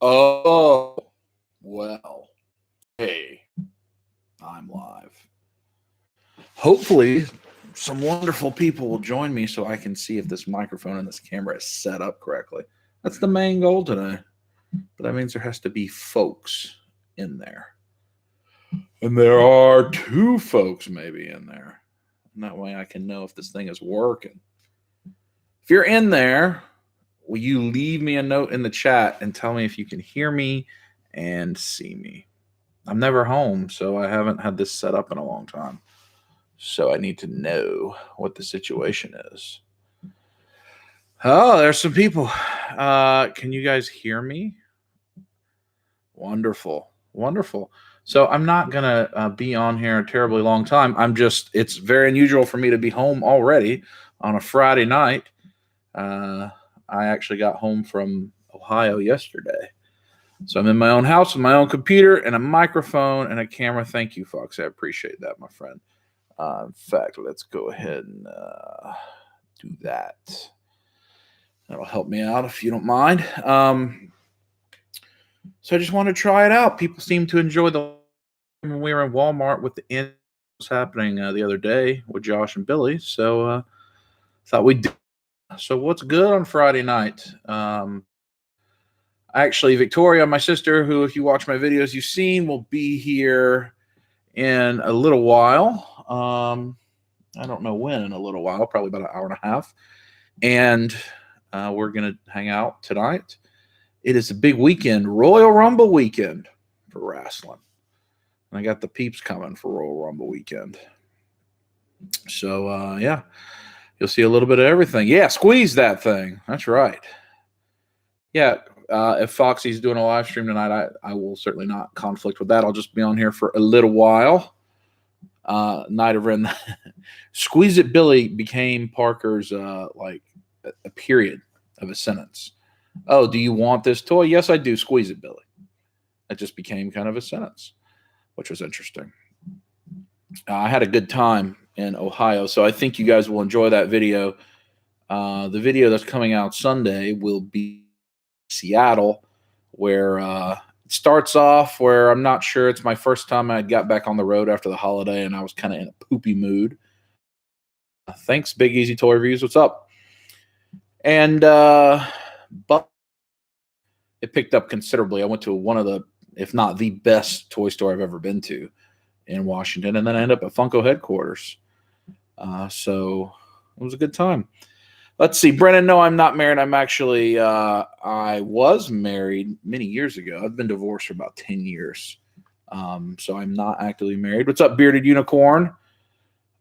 Oh, well, hey, I'm live. Hopefully, some wonderful people will join me so I can see if this microphone and this camera is set up correctly. That's the main goal today. But that means there has to be folks in there. And there are 2 folks maybe in there. And that way I can know if this thing is working. If you're in there, will you leave me a note in the chat and tell me if you can hear me and see me? I'm never home, so I haven't had this set up in a long time. So I need to know what the situation is. Oh, there's some people. Can you guys hear me? Wonderful. Wonderful. So I'm not going to be on here a terribly long time. It's very unusual for me to be home already on a Friday night. I actually got home from Ohio yesterday. So I'm in my own house with my own computer and a microphone and a camera. Thank you, Fox. I appreciate that, my friend. In fact, let's go ahead and do that. That'll help me out if you don't mind. So I just want to try it out. People seem to enjoy when we were in Walmart with the end was happening the other day with Josh and Billy. So thought we'd do. So what's good on Friday night? Actually, Victoria, my sister, who, if you watch my videos, you've seen, will be here in a little while. I don't know when in a little while, probably about an hour and a half. And we're going to hang out tonight. It is a big weekend, Royal Rumble weekend for wrestling. I got the peeps coming for Royal Rumble weekend. So, yeah, you'll see a little bit of everything. Yeah, squeeze that thing. That's right. Yeah, if Foxy's doing a live stream tonight, I will certainly not conflict with that. I'll just be on here for a little while. Night of Ren. Squeeze It Billy became Parker's like a period of a sentence. Oh, do you want this toy? Yes, I do. Squeeze it, Billy. It just became kind of a sentence, which was interesting. I had a good time in Ohio, so I think you guys will enjoy that video. The video that's coming out Sunday will be Seattle, where it starts off where I'm not sure. It's my first time I got back on the road after the holiday, and I was kind of in a poopy mood. Thanks, Big Easy Toy Reviews. What's up? And but it picked up considerably. I went to one of the, if not the best toy store I've ever been to in Washington, and then I ended up at Funko headquarters. So it was a good time. Let's see, Brennan. No, I'm not married. I'm actually, I was married many years ago. I've been divorced for about 10 years. So I'm not actively married. What's up, Bearded Unicorn?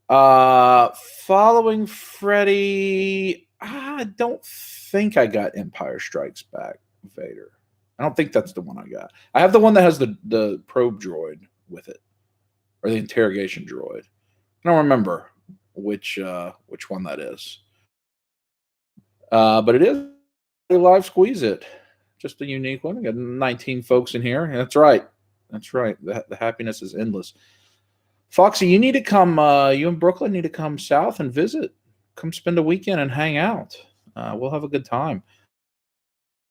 Following Freddie, I don't think I got Empire Strikes Back Vader. I don't think that's the one I got. I have the one that has the probe droid with it, or the interrogation droid. I don't remember which one that is. But it is a live Squeeze It. Just a unique one. We got 19 folks in here. That's right. That's right. The happiness is endless. Foxy, you need to come. You and Brooklyn need to come south and visit. Come spend a weekend and hang out. We'll have a good time.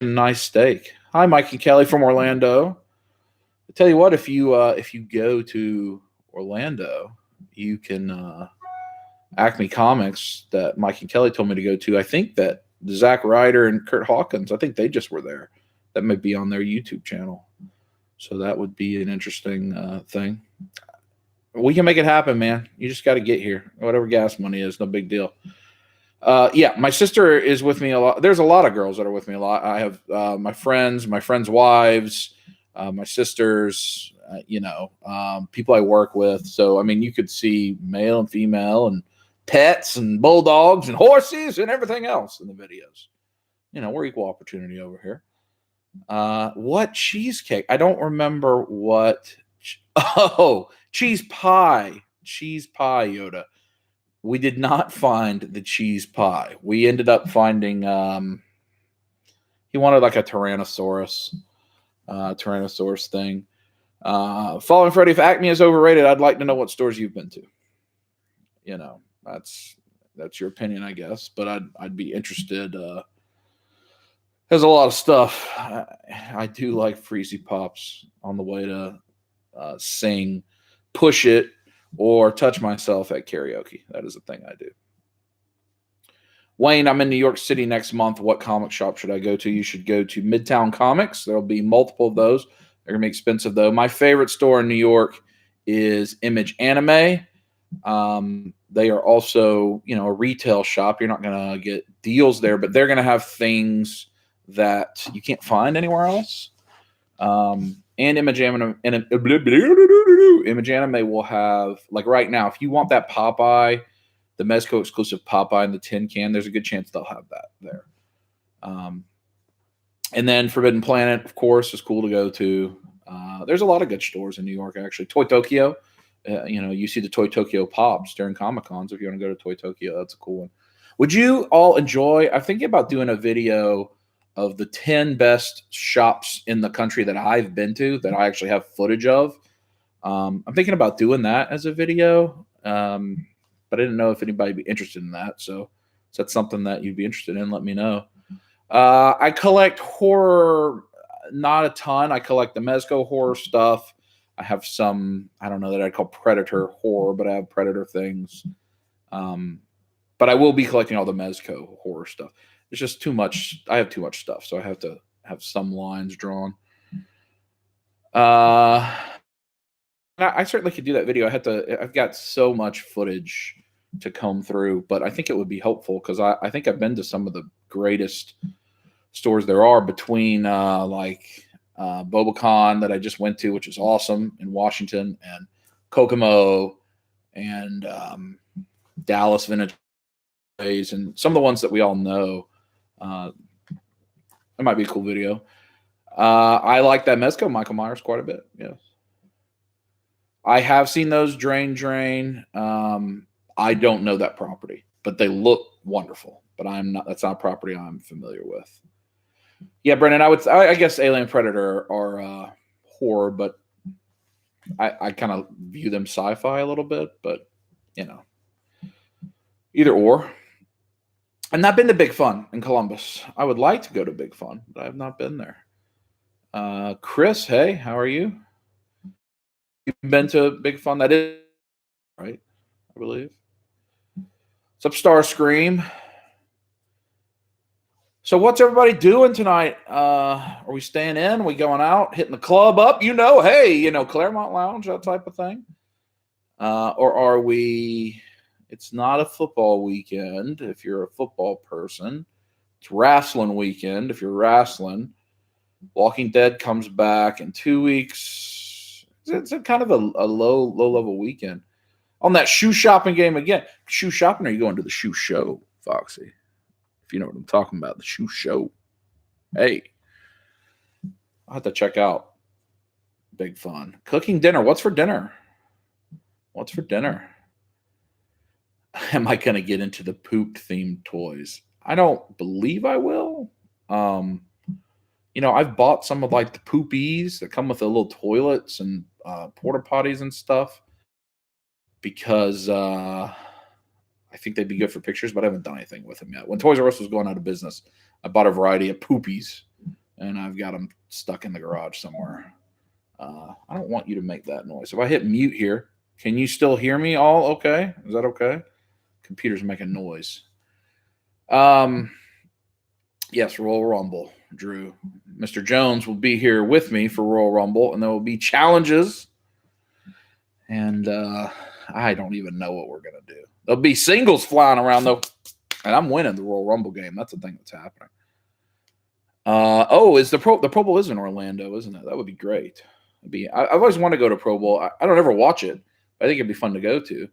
Nice steak. Hi, Mike and Kelly from Orlando. I tell you what, if you go to Orlando, you can Acme Comics that Mike and Kelly told me to go to. I think that Zack Ryder and Kurt Hawkins, I think they just were there. That might be on their YouTube channel. So that would be an interesting thing. We can make it happen, man. You just got to get here. Whatever gas money is, no big deal. Yeah, my sister is with me a lot. There's a lot of girls that are with me a lot. I have my friends' wives, my sisters, people I work with. So, I mean, you could see male and female and pets and bulldogs and horses and everything else in the videos. We're equal opportunity over here. What cheesecake? I don't remember what. Oh, cheese pie. Cheese pie, Yoda. We did not find the cheese pie. We ended up finding, he wanted like a Tyrannosaurus thing. Following Freddy, if Acme is overrated, I'd like to know what stores you've been to. That's your opinion, I guess. But I'd be interested There's a lot of stuff. I do like Freezy Pops on the way to sing, Push It, or Touch Myself at karaoke. That is a thing I do. Wayne, I'm in New York City next month. What comic shop should I go to? You should go to Midtown Comics. There'll be multiple of those. They're going to be expensive, though. My favorite store in New York is Image Anime. They are also, a retail shop. You're not going to get deals there, but they're going to have things that you can't find anywhere else. And Image Anime will have, like right now, if you want that Popeye, the Mezco exclusive Popeye in the tin can, there's a good chance they'll have that there. And then Forbidden Planet, of course, is cool to go to. There's a lot of good stores in New York, actually. Toy Tokyo, you see the Toy Tokyo Pops during Comic Cons. If you want to go to Toy Tokyo, that's a cool one. Would you all enjoy? I'm thinking about doing a video of the 10 best shops in the country that I've been to that I actually have footage of. I'm thinking about doing that as a video, but I didn't know if anybody would be interested in that. So if that's something that you'd be interested in, let me know. I collect horror, not a ton. I collect the Mezco horror stuff. I have some, I don't know that I'd call Predator horror, but I have Predator things. But I will be collecting all the Mezco horror stuff. It's just too much. I have too much stuff, so I have to have some lines drawn. I certainly could do that video. I've got so much footage to comb through, but I think it would be helpful because I think I've been to some of the greatest stores there are between BobaCon that I just went to, which is awesome in Washington, and Kokomo and Dallas Vintage Days, and some of the ones that we all know. It might be a cool video. I like that Mezco Michael Myers quite a bit. Yes. I have seen those Drain. I don't know that property, but they look wonderful. But that's not a property I'm familiar with. Yeah, Brennan, I guess Alien Predator are horror, but I kind of view them sci-fi a little bit, but either or. I've not been to Big Fun in Columbus. I would like to go to Big Fun, but I have not been there. Chris, hey, how are you? You've been to Big Fun? That is right, I believe. What's up, Starscream? So what's everybody doing tonight? Are we staying in? Are we going out, hitting the club up? Hey, Claremont Lounge, that type of thing. Or are we... It's not a football weekend if you're a football person. It's wrestling weekend if you're wrestling. Walking Dead comes back in 2 weeks. It's a kind of a low-level weekend. On that shoe shopping game again. Shoe shopping, or are you going to the shoe show, Foxy? If you know what I'm talking about, the shoe show. Hey, I'll have to check out Big Fun. Cooking dinner. What's for dinner? What's for dinner? Am I going to get into the poop-themed toys? I don't believe I will. I've bought some of the poopies that come with the little toilets and porta potties and stuff because I think they'd be good for pictures, but I haven't done anything with them yet. When Toys R Us was going out of business, I bought a variety of poopies, and I've got them stuck in the garage somewhere. I don't want you to make that noise. If I hit mute here, can you still hear me all okay? Is that okay? Computer's making noise. Yes, Royal Rumble, Drew. Mr. Jones will be here with me for Royal Rumble, and there will be challenges. And I don't even know what we're going to do. There'll be singles flying around, though, and I'm winning the Royal Rumble game. That's the thing that's happening. Is the Pro Bowl is in Orlando, isn't it? That would be great. I've always wanted to go to Pro Bowl. I don't ever watch it. But I think it'd be fun to go to.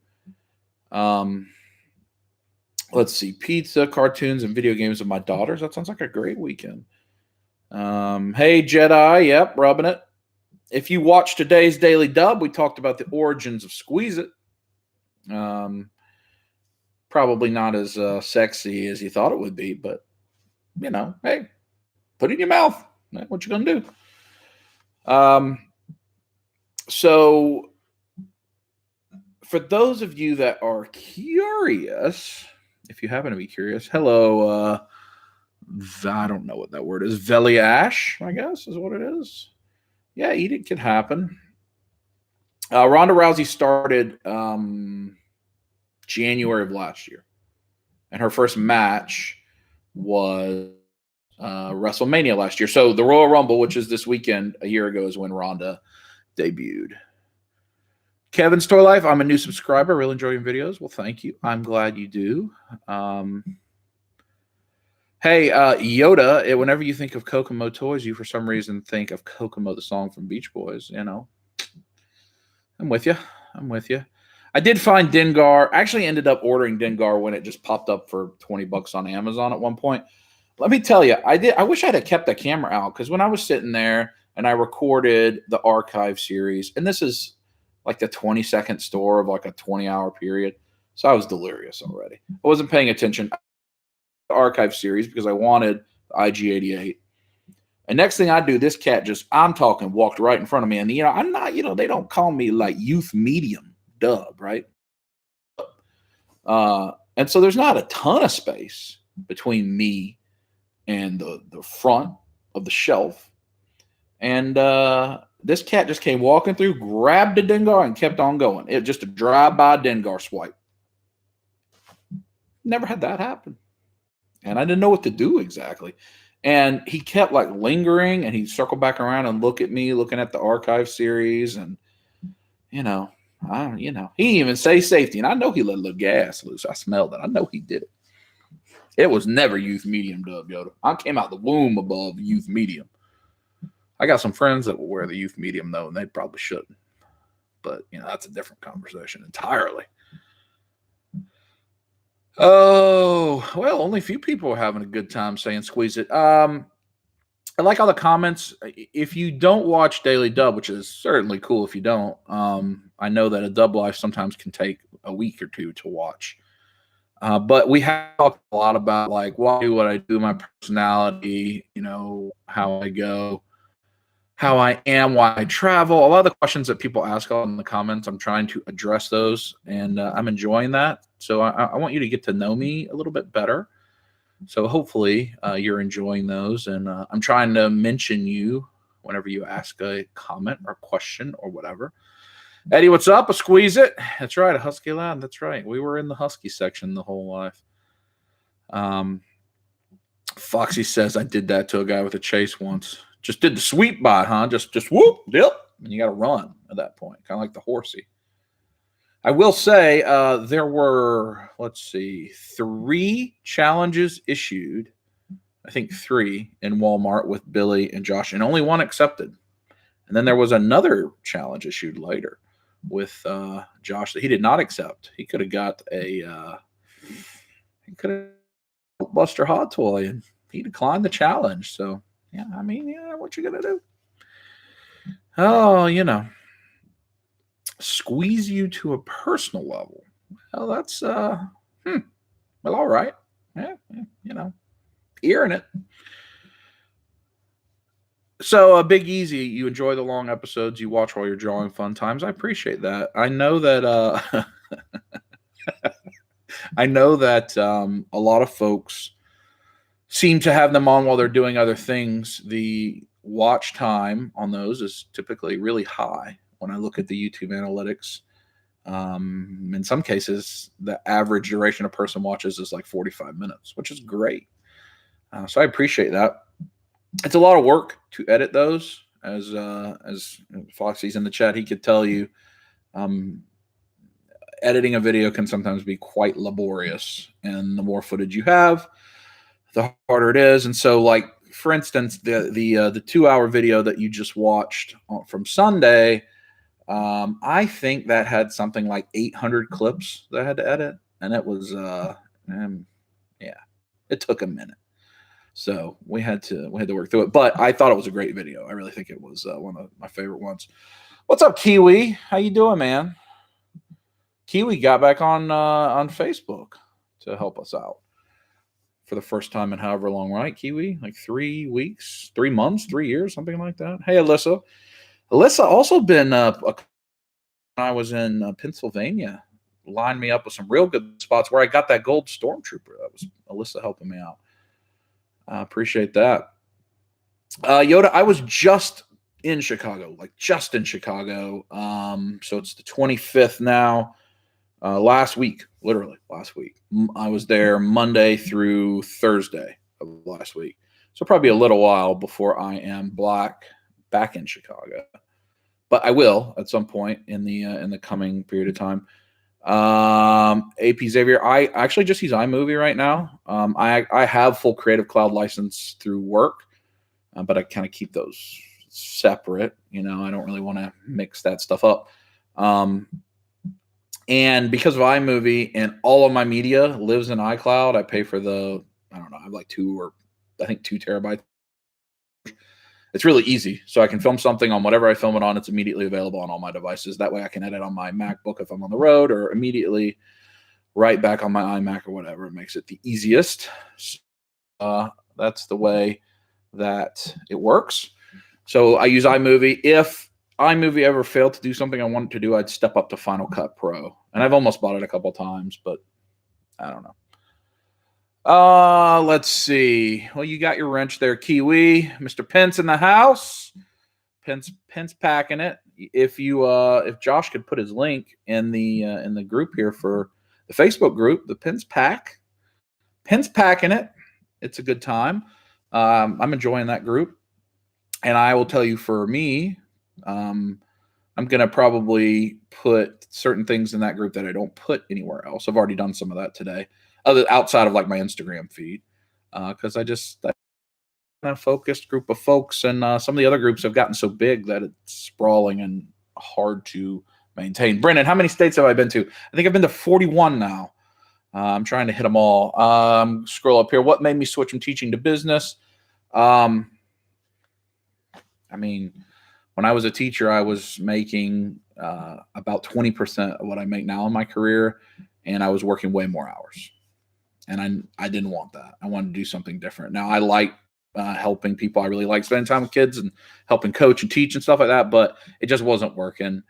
Let's see. Pizza, cartoons, and video games with my daughters. That sounds like a great weekend. Hey, Jedi. Yep, rubbing it. If you watch today's Daily Dub, we talked about the origins of Squeeze It. Probably not as sexy as you thought it would be, but, hey, put it in your mouth. What you going to do? So, for those of you that are curious... If you happen to be curious, hello, I don't know what that word is. Veliash, I guess, is what it is. Yeah, eat it could happen. Ronda Rousey started January of last year, and her first match was WrestleMania last year. So the Royal Rumble, which is this weekend, a year ago, is when Ronda debuted. Kevin's Toy Life, I'm a new subscriber. Really enjoy your videos. Well, thank you. I'm glad you do. Hey, Yoda, whenever you think of Kokomo toys, you for some reason think of Kokomo, the song from Beach Boys. You know, I'm with you. I'm with you. I did find Dengar. I actually ended up ordering Dengar when it just popped up for $20 on Amazon at one point. Let me tell you, I wish I'd have kept the camera out, because when I was sitting there and I recorded the archive series, and this is like the 20-second store of like a 20-hour period, so I was delirious already. I wasn't paying attention to the archive series because I wanted the IG-88. And next thing I do, this cat just, I'm talking, walked right in front of me. And, you know, I'm not, you know, they don't call me like youth medium dub, right? And so there's not a ton of space between me and the front of the shelf. And this cat just came walking through, grabbed the Dengar, and kept on going. It just a drive-by Dengar swipe. Never had that happen. And I didn't know what to do exactly. And he kept like lingering, and he'd circle back around and look at me, looking at the archive series. And, you know, he didn't even say safety. And I know he let a little gas loose. I smelled it. I know he did it. It was never youth medium, Dub Yoda. I came out the womb above youth medium. I got some friends that will wear the youth medium, though, and they probably shouldn't. But, you know, that's a different conversation entirely. Oh, well, only a few people are having a good time saying squeeze it. I like all the comments. If you don't watch Daily Dub, which is certainly cool if you don't, I know that a dub life sometimes can take a week or two to watch. But we have talked a lot about like why do what I do, my personality, you know, how I go, how I am, why I travel. A lot of the questions that people ask in the comments, I'm trying to address those, and I'm enjoying that. So I want you to get to know me a little bit better. So hopefully you're enjoying those, and I'm trying to mention you whenever you ask a comment or question or whatever. Eddie, what's up? A squeeze it. That's right, a Husky lad. That's right. We were in the Husky section the whole life. Foxy says I did that to a guy with a chase once. Just did the sweep by, huh? Just whoop, dip, and you got to run at that point, kind of like the horsey. I will say there were, let's see, 3 challenges issued. I think 3 in Walmart with Billy and Josh, and only 1 accepted. And then there was another challenge issued later with Josh that he did not accept. He could have got a Buster Hot Toy, and he declined the challenge. So yeah, I mean, yeah, what you gonna do? Oh, you know, squeeze you to a personal level. Well, that's well, all right. Yeah, you know, hearing it. So, Big Easy, you enjoy the long episodes. You watch while you're drawing fun times. I appreciate that. I know that I know that a lot of folks seem to have them on while they're doing other things. The watch time on those is typically really high when I look at the YouTube analytics. In some cases, the average duration a person watches is like 45 minutes, which is great. So I appreciate that. It's a lot of work to edit those. As Foxy's in the chat, he could tell you, editing a video can sometimes be quite laborious, and the more footage you have, the harder it is. And so, like for instance, the 2-hour video that you just watched from Sunday, I think that had something like 800 clips that I had to edit, and it was yeah, it took a minute. So we had to work through it. But I thought it was a great video. I really think it was one of my favorite ones. What's up, Kiwi? How you doing, man? Kiwi got back on Facebook to help us out for the first time in however long, right? Kiwi, like 3 weeks, 3 months, 3 years, something like that. Hey, Alyssa. Alyssa also been when I was in Pennsylvania, lined me up with some real good spots where I got that gold stormtrooper. That was Alyssa helping me out. I appreciate that. Yoda, I was just in Chicago, so it's the 25th now. Last week, literally last week. I was there Monday through Thursday of last week. So probably a little while before I am back in Chicago. But I will at some point in the coming period of time. AP Xavier, I actually just use iMovie right now. I have full Creative Cloud license through work, but I kind of keep those separate. I don't really want to mix that stuff up. And because of iMovie and all of my media lives in iCloud, I pay for I have like 2 terabytes. It's really easy. So I can film something on whatever I film it on. It's immediately available on all my devices. That way I can edit on my MacBook if I'm on the road, or immediately right back on my iMac or whatever. It makes it the easiest. That's the way that it works. So I use iMovie. If iMovie ever failed to do something I wanted to do, I'd step up to Final Cut Pro. And I've almost bought it a couple times, but I don't know. Let's see. Well, you got your wrench there, Kiwi. Mr. Pence in the house. Pence packing it. If Josh could put his link in the group here for the Facebook group, the Pence packing it. It's a good time. I'm enjoying that group, and I will tell you, for me, I'm gonna probably put certain things in that group that I don't put anywhere else. I've already done some of that today, outside of like my Instagram feed, because I a focused group of folks, and some of the other groups have gotten so big that it's sprawling and hard to maintain. Brennan, how many states have I been to? I think I've been to 41 now. I'm trying to hit them all. Scroll up here. What made me switch from teaching to business? When I was a teacher, I was making about 20% of what I make now in my career, and I was working way more hours. And I didn't want that. I wanted to do something different. Now, I like helping people. I really like spending time with kids and helping coach and teach and stuff like that, but it just wasn't working.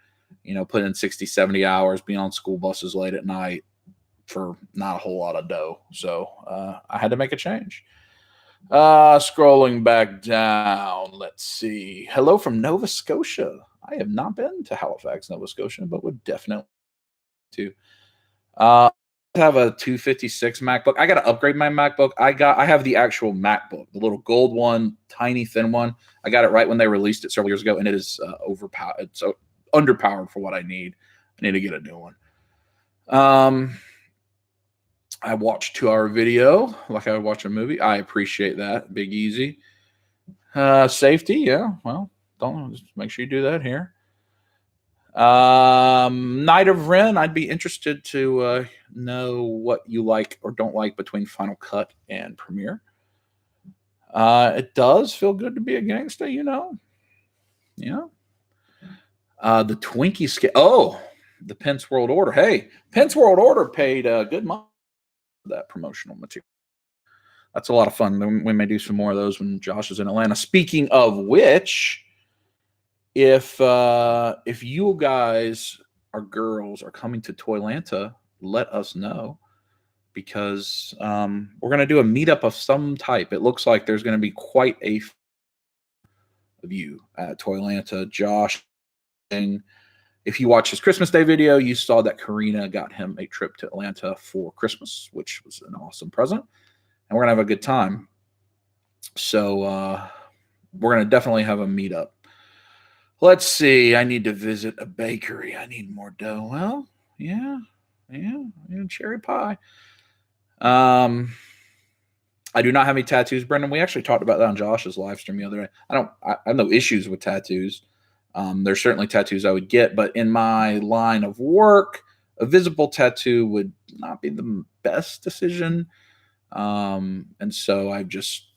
Putting in 60, 70 hours, being on school buses late at night for not a whole lot of dough. So I had to make a change. Scrolling back down, let's see. Hello from Nova Scotia. I have not been to Halifax, Nova Scotia, but would definitely to. I have a 256 MacBook. I got to upgrade my MacBook. I have the actual MacBook, the little gold one, tiny thin one. I got it right when they released it several years ago, and it is overpowered. It's underpowered for what I need. I need to get a new one. I watched 2-hour video like I would watch a movie. I appreciate that. Big easy. Safety, yeah. Well, just make sure you do that here. Night of Ren, I'd be interested to know what you like or don't like between Final Cut and Premiere. It does feel good to be a gangsta, Yeah. The Twinkie scale. Oh, the Pence World Order. Hey, Pence World Order paid good money for that promotional material. That's a lot of fun. We may do some more of those when Josh is in Atlanta. Speaking of which, if you guys or girls are coming to Toylanta, let us know, because we're going to do a meetup of some type. It looks like there's going to be quite a few of you at Toylanta. Josh, if you watch his Christmas Day video, you saw that Karina got him a trip to Atlanta for Christmas, which was an awesome present. And we're going to have a good time. So we're going to definitely have a meetup. Let's see. I need to visit a bakery. I need more dough. Well, yeah, cherry pie. I do not have any tattoos, Brendan. We actually talked about that on Josh's live stream the other day. I have no issues with tattoos. There's certainly tattoos I would get, but in my line of work, a visible tattoo would not be the best decision. And so I just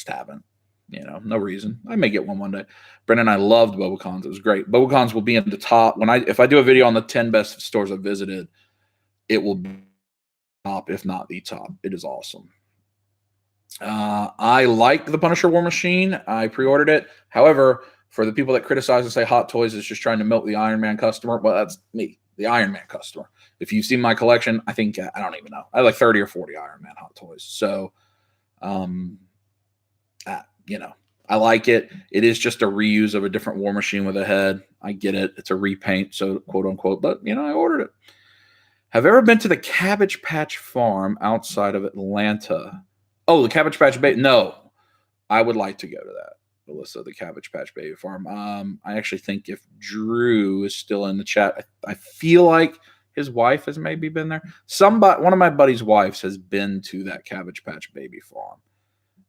haven't, no reason. I may get one day. Brendan, I loved BobaCons. It was great. BobaCons will be in the top. If I do a video on the 10 best stores I've visited, it will be top, if not the top. It is awesome. I like the Punisher War Machine. I pre-ordered it. However, for the people that criticize and say Hot Toys is just trying to milk the Iron Man customer, well, that's me, the Iron Man customer. If you've seen my collection, I think, I don't even know, I have like 30 or 40 Iron Man Hot Toys. So you know, I like it. It is just a reuse of a different War Machine with a head. I get it. It's a repaint, so quote unquote. But I ordered it. Have you ever been to the Cabbage Patch Farm outside of Atlanta? Oh, the Cabbage Patch Baby. No, I would like to go to that, Melissa, the Cabbage Patch Baby Farm. I actually think if Drew is still in the chat, I feel like his wife has maybe been there. One of my buddy's wives has been to that Cabbage Patch Baby Farm,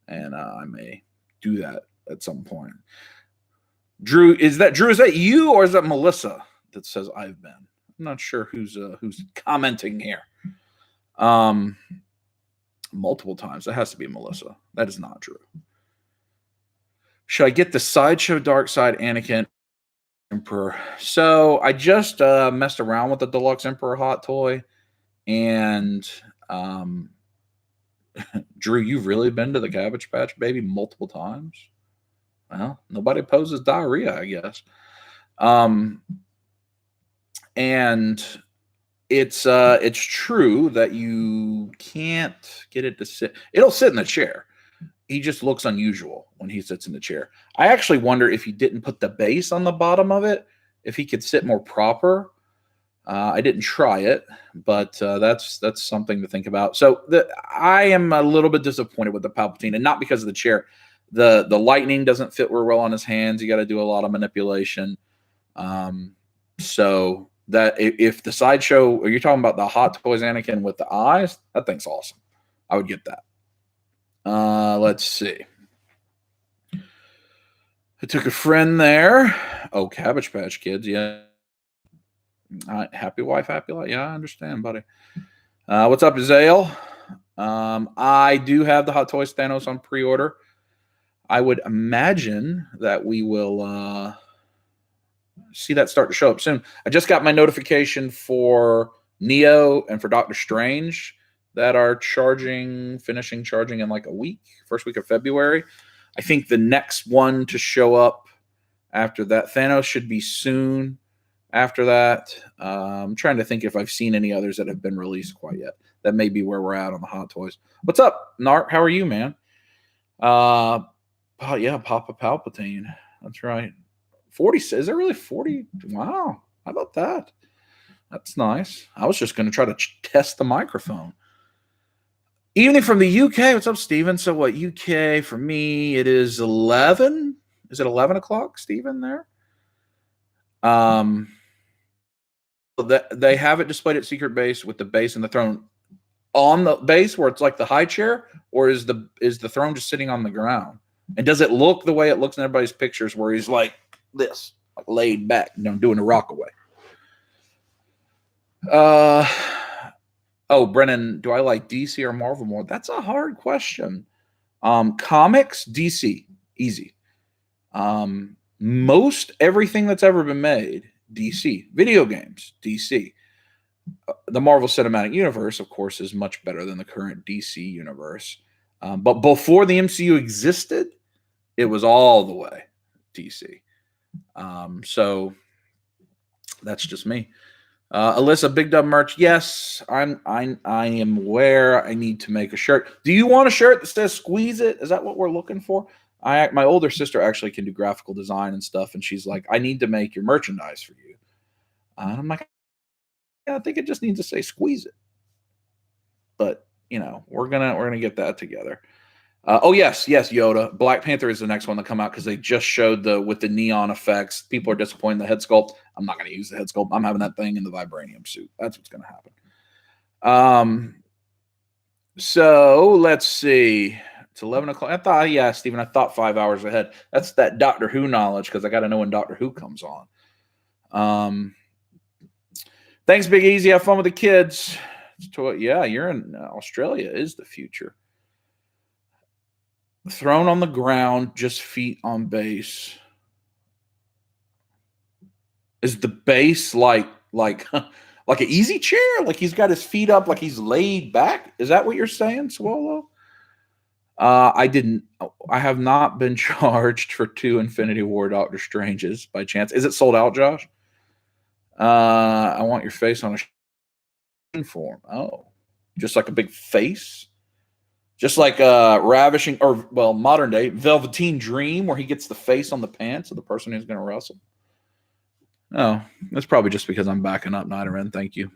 and I may do that at some point. Drew, is that you or is that Melissa that says I've been? I'm not sure who's commenting here. Multiple times. That has to be Melissa. That is not Drew. Should I get the Sideshow Dark Side Anakin Emperor? So I just messed around with the Deluxe Emperor hot toy, and Drew, you've really been to the Cabbage Patch Baby multiple times. Well, nobody poses diarrhea, I guess. And it's true that you can't get it to sit. It'll sit in the chair. He just looks unusual when he sits in the chair. I actually wonder if he didn't put the base on the bottom of it, if he could sit more proper. I didn't try it, but that's something to think about. So I am a little bit disappointed with the Palpatine, and not because of the chair. The lightning doesn't fit real well on his hands. You got to do a lot of manipulation. So that if the Sideshow, are you talking about the Hot Toys Anakin with the eyes? That thing's awesome. I would get that. Let's see. I took a friend there. Oh, Cabbage Patch Kids. Yeah. Happy wife, happy life. Yeah, I understand, buddy. What's up, Zale? I do have the Hot Toys Thanos on pre-order. I would imagine that we will see that start to show up soon. I just got my notification for Neo and for Doctor Strange that are finishing charging in like a week, first week of February. I think the next one to show up after that, Thanos should be soon after that. I'm trying to think if I've seen any others that have been released quite yet. That may be where we're at on the Hot Toys. What's up, Nart? How are you, man? Yeah, Papa Palpatine. That's right. 40. Is there really 40? Wow. How about that? That's nice. I was just going to try to test the microphone. Evening from the UK. What's up, Steven? So what, UK for me, it is 11. Is it 11 o'clock, Steven, there? They have it displayed at Secret Base with the base and the throne on the base where it's like the high chair, or is the throne just sitting on the ground? And does it look the way it looks in everybody's pictures where he's like this, like laid back, doing a rock away? Oh, Brennan, do I like DC or Marvel more? That's a hard question. Comics, DC, easy. Most everything that's ever been made, DC. Video games, DC. The Marvel Cinematic Universe, of course, is much better than the current DC universe. But before the MCU existed, it was all the way DC. So that's just me. Alyssa, Big Dub merch. Yes, I am aware. I need to make a shirt. Do you want a shirt that says "Squeeze It"? Is that what we're looking for? My older sister actually can do graphical design and stuff, and she's like, "I need to make your merchandise for you." And I'm like, "Yeah, I think it just needs to say "Squeeze It." But we're gonna get that together. Oh yes, Yoda. Black Panther is the next one to come out because they just showed with the neon effects. People are disappointed in the head sculpt. I'm not going to use the head sculpt. I'm having that thing in the vibranium suit. That's what's going to happen. So let's see. It's 11 o'clock. Steven, I thought 5 hours ahead. That's that Doctor Who knowledge because I got to know when Doctor Who comes on. Thanks, Big Easy. Have fun with the kids. Yeah, you're in Australia is the future. Thrown on the ground, just feet on base. Is the base like an easy chair? Like he's got his feet up, like he's laid back? Is that what you're saying, Swallow? I have not been charged for 2 Infinity War Doctor Stranges by chance. Is it sold out, Josh? I want your face on a form. Oh, just like a big face? Just like Ravishing, or well, modern day Velveteen Dream, where he gets the face on the pants of the person who's going to wrestle. Oh, that's probably just because I'm backing up, Nidoran. Thank you.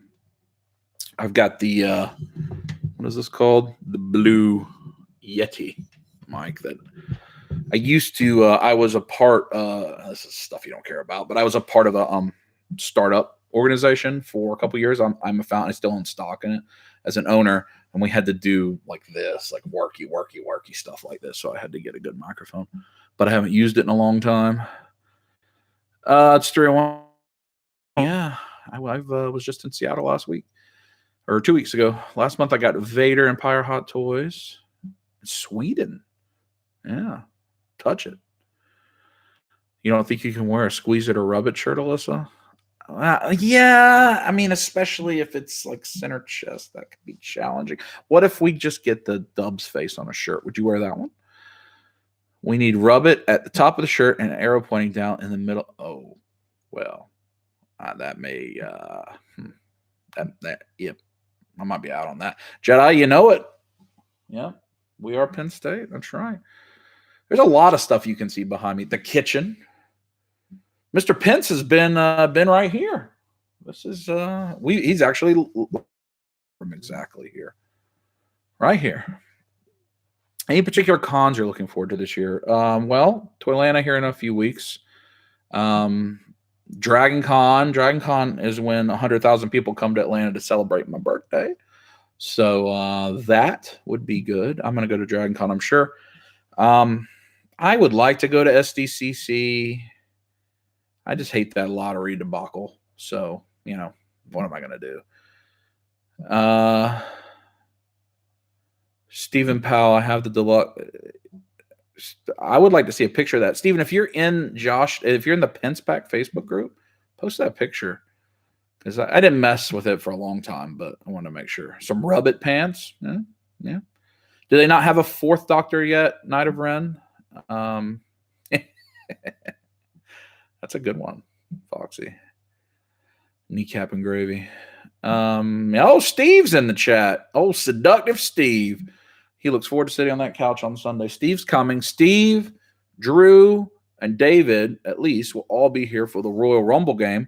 I've got the what is this called? The blue Yeti mic that I used to. I was a part. This is stuff you don't care about, but I was a part of a startup organization for a couple years. I'm a founder. I still own stock in it as an owner, and we had to do like this, like worky stuff like this. So I had to get a good microphone, but I haven't used it in a long time. It's 301. Yeah, I was just in Seattle last week or 2 weeks ago. Last month I got Vader Empire Hot Toys. Sweden. Yeah, touch it. You don't think you can wear a squeeze it or rub it shirt, Alyssa? Yeah, I mean, especially if it's like center chest, that could be challenging. What if we just get the Dubs face on a shirt? Would you wear that one? We need rub it at the top of the shirt and an arrow pointing down in the middle. Oh, well, that may, yep, I might be out on that. Jedi, you know it. Yeah, we are Penn State. That's right. There's a lot of stuff you can see behind me. The kitchen. Mr. Pence has been right here. This is he's actually from exactly here, right here. Any particular cons you're looking forward to this year? Well, to Atlanta here in a few weeks. DragonCon. DragonCon is when 100,000 people come to Atlanta to celebrate my birthday. So that would be good. I'm going to go to DragonCon, I'm sure. I would like to go to SDCC. I just hate that lottery debacle. So, you know, what am I going to do? Stephen Powell, I have the deluxe. I would like to see a picture of that. Stephen, if you're in the Pence Pack Facebook group, post that picture. Because I didn't mess with it for a long time, but I want to make sure. Some rub it pants. Yeah. Do they not have a fourth doctor yet, Knight of Ren? That's a good one, Foxy. Kneecap and gravy. Steve's in the chat. Oh, seductive Steve. He looks forward to sitting on that couch on Sunday. Steve's coming. Steve, Drew, and David, at least, will all be here for the Royal Rumble game,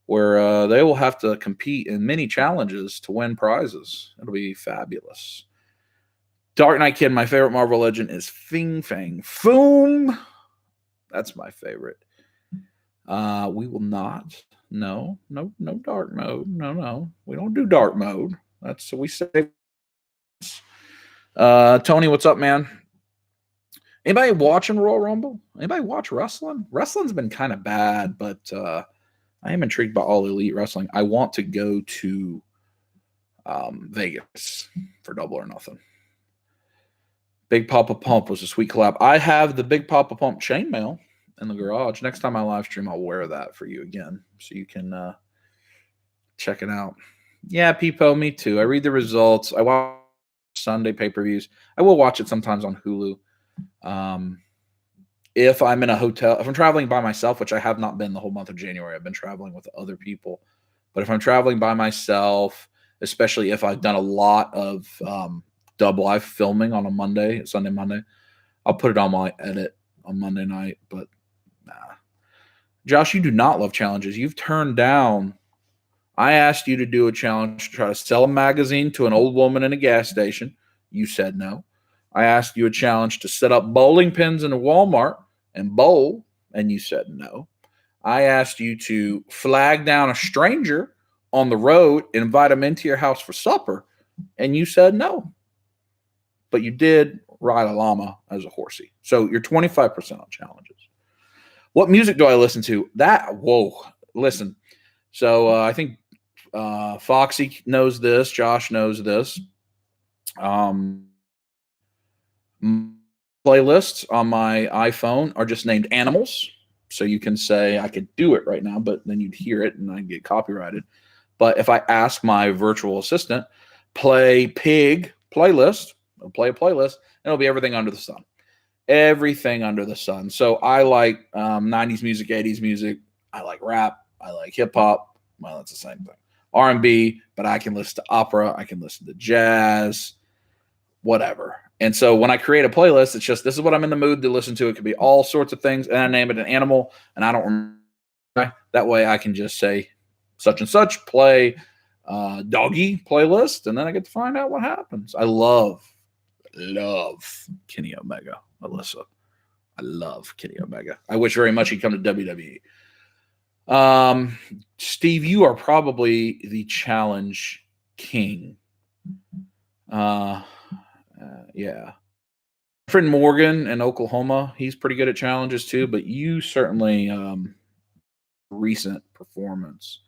where they will have to compete in many challenges to win prizes. It'll be fabulous. Dark Knight Kid, my favorite Marvel legend is Fing Fang Foom. That's my favorite. We will not. No dark mode. No. We don't do dark mode. That's what we say. Tony, what's up, man? Anybody watching Royal Rumble? Anybody watch wrestling? Wrestling's been kind of bad, but I am intrigued by All Elite Wrestling. I want to go to Vegas for Double or Nothing. Big Poppa Pump was a sweet collab. I have the Big Poppa Pump chainmail in the garage. Next time I live stream, I'll wear that for you again so you can check it out. Yeah, Peepo, me too. I read the results. I watch Sunday pay-per-views. I will watch it sometimes on Hulu. If I'm in a hotel, if I'm traveling by myself, which I have not been the whole month of January, I've been traveling with other people. But if I'm traveling by myself, especially if I've done a lot of dub live filming on a Sunday, Monday, I'll put it on my edit on Monday night. But nah. Josh, you do not love challenges. You've turned down. I asked you to do a challenge to try to sell a magazine to an old woman in a gas station. You said no. I asked you a challenge to set up bowling pins in a Walmart and bowl, and you said no. I asked you to flag down a stranger on the road and invite him into your house for supper, and you said no. But you did ride a llama as a horsey. So you're 25% on challenges. What music do I listen to? Listen. So I think Foxy knows this. Josh knows this. Playlists on my iPhone are just named animals. So you can say, I could do it right now, but then you'd hear it and I'd get copyrighted. But if I ask my virtual assistant, play pig playlist, I'll play a playlist, and it'll be everything under the sun. Everything under the sun. So I like 90s music, 80s music. I like rap. I like hip hop. Well, it's the same thing. R&B, but I can listen to opera. I can listen to jazz, whatever. And so when I create a playlist, it's just this is what I'm in the mood to listen to. It could be all sorts of things, and I name it an animal, and I don't remember. That way I can just say such and such, play doggy playlist, and then I get to find out what happens. I love Kenny Omega, Alyssa. I love Kenny Omega. I wish very much he'd come to WWE. Steve, you are probably the challenge king. Yeah. Friend Morgan in Oklahoma, he's pretty good at challenges too, but you certainly recent performance.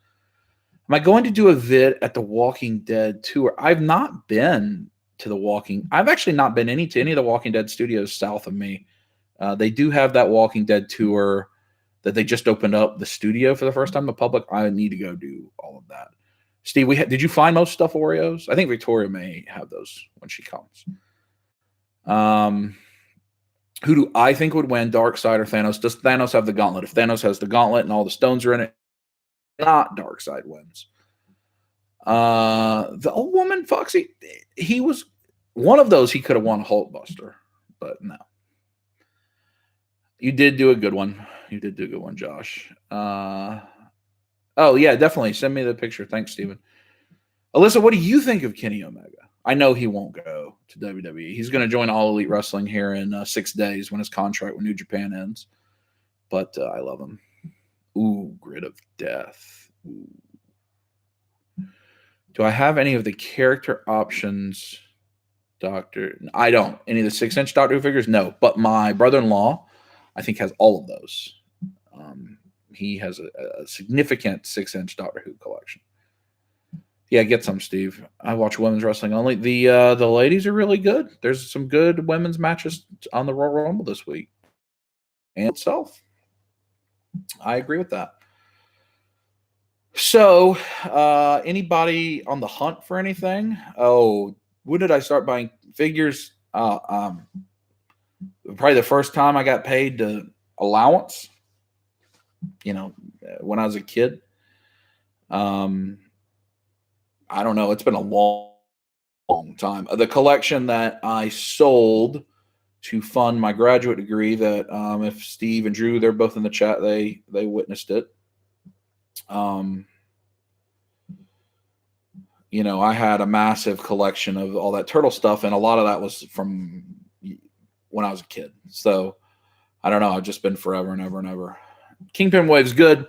Am I going to do a vid at the Walking Dead tour? I've not been to the Walking. I've actually not been to any of the Walking Dead studios south of me. They do have that Walking Dead tour that they just opened up the studio for the first time to the public. I need to go do all of that. Steve, did you find most stuff Oreos? I think Victoria may have those when she comes. Who do I think would win, Darkseid or Thanos? Does Thanos have the gauntlet? If Thanos has the gauntlet and all the stones are in it, not Darkseid wins. The old woman, Foxy, he was one of those. He could have won Hulkbuster, but no. You did do a good one. You did do a good one, Josh. Oh, yeah, definitely. Send me the picture. Thanks, Steven. Alyssa, what do you think of Kenny Omega? I know he won't go to WWE. He's going to join All Elite Wrestling here in 6 days when his contract with New Japan ends. But I love him. Ooh, Grid of Death. Ooh. Do I have any of the character options, Doctor? I don't. Any of the 6-inch Doctor Who figures? No. But my brother-in-law, I think, has all of those. He has a significant 6-inch Doctor Who collection. Yeah, get some, Steve. I watch women's wrestling only. The ladies are really good. There's some good women's matches on the Royal Rumble this week. And itself. I agree with that. So, anybody on the hunt for anything? Oh, when did I start buying figures? Probably the first time I got paid to allowance. When I was a kid. I don't know. It's been a long time. The collection that I sold to fund my graduate degree that if Steve and Drew, they're both in the chat, they witnessed it. I had a massive collection of all that turtle stuff, and a lot of that was from when I was a kid. So I don't know. I've just been forever and ever and ever. Kingpin Wave's good.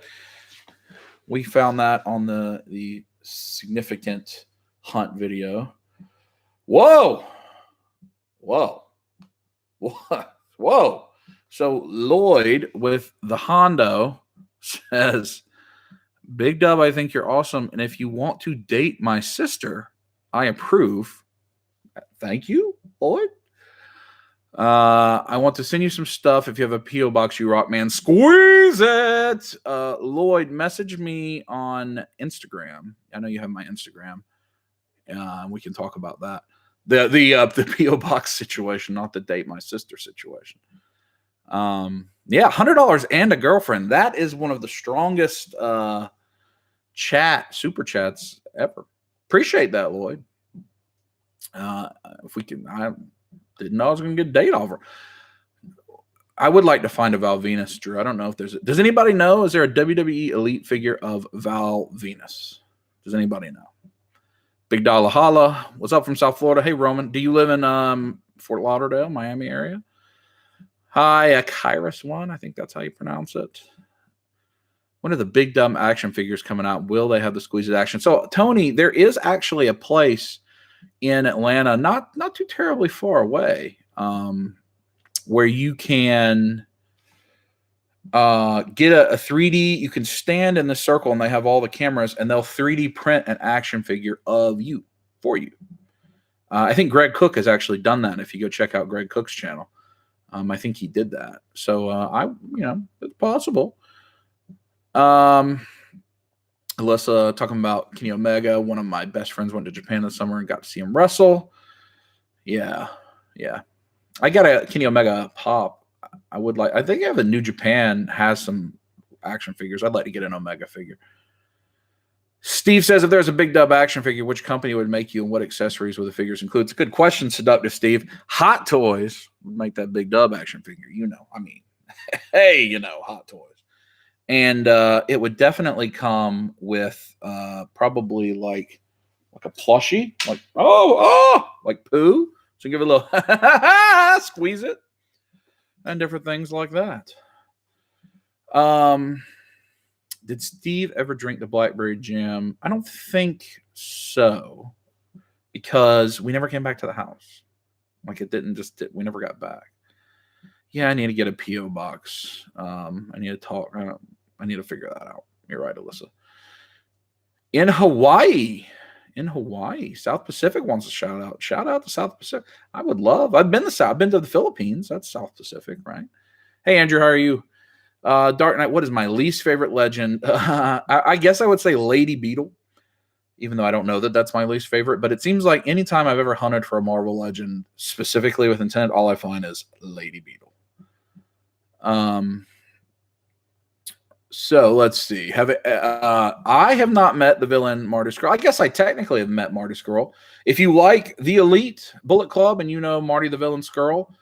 We found that on the significant hunt video. Whoa. So Lloyd with the Hondo says, Big Dub, I think you're awesome. And if you want to date my sister, I approve. Thank you, Lloyd. I want to send you some stuff. If you have a P.O. box, you rock, man. Squeeze it. Lloyd, message me on Instagram. I know you have my Instagram. We can talk about that. The P.O. box situation, not the date my sister situation. $100 and a girlfriend. That is one of the strongest super chats ever. Appreciate that, Lloyd. If we can, I didn't know I was going to get a date offer. I would like to find a Val Venus, Drew. I don't know if does anybody know? Is there a WWE Elite figure of Val Venus? Does anybody know? Big Dollar Holla. What's up from South Florida? Hey, Roman. Do you live in Fort Lauderdale, Miami area? Hi, Kairos One. I think that's how you pronounce it. When are the Big Dumb action figures coming out? Will they have the squeezed action? So, Tony, there is actually a place in Atlanta, not too terribly far away, where you can get a 3D. You can stand in the circle, and they have all the cameras, and they'll 3D print an action figure of you for you. I think Greg Cook has actually done that. If you go check out Greg Cook's channel, I think he did that. So it's possible. Alyssa talking about Kenny Omega. One of my best friends went to Japan this summer and got to see him wrestle. Yeah. I got a Kenny Omega pop. I think I have a New Japan has some action figures. I'd like to get an Omega figure. Steve says, if there's a Big Dub action figure, which company would make you and what accessories would the figures include? It's a good question, Seductive Steve. Hot Toys would make that Big Dub action figure. Hey, Hot Toys. And it would definitely come with probably like a plushie, like, like poo. So give it a little squeeze it and different things like that. Did Steve ever drink the blackberry jam? I don't think so, because we never came back to the house. Like we never got back. Yeah, I need to get a P.O. box. I need to talk. I need to figure that out. You're right, Alyssa. In Hawaii, South Pacific wants a shout out. Shout out to South Pacific. I would love. I've been to the Philippines. That's South Pacific, right? Hey, Andrew, how are you? Dark Knight, what is my least favorite legend? I guess I would say Lady Beetle, even though I don't know that that's my least favorite. But it seems like anytime I've ever hunted for a Marvel legend, specifically with intent, all I find is Lady Beetle. So let's see. I have not met the villain Marty Skrull. I guess I technically have met Marty Skrull. If you like the Elite Bullet Club and you know Marty the Villain Skrull,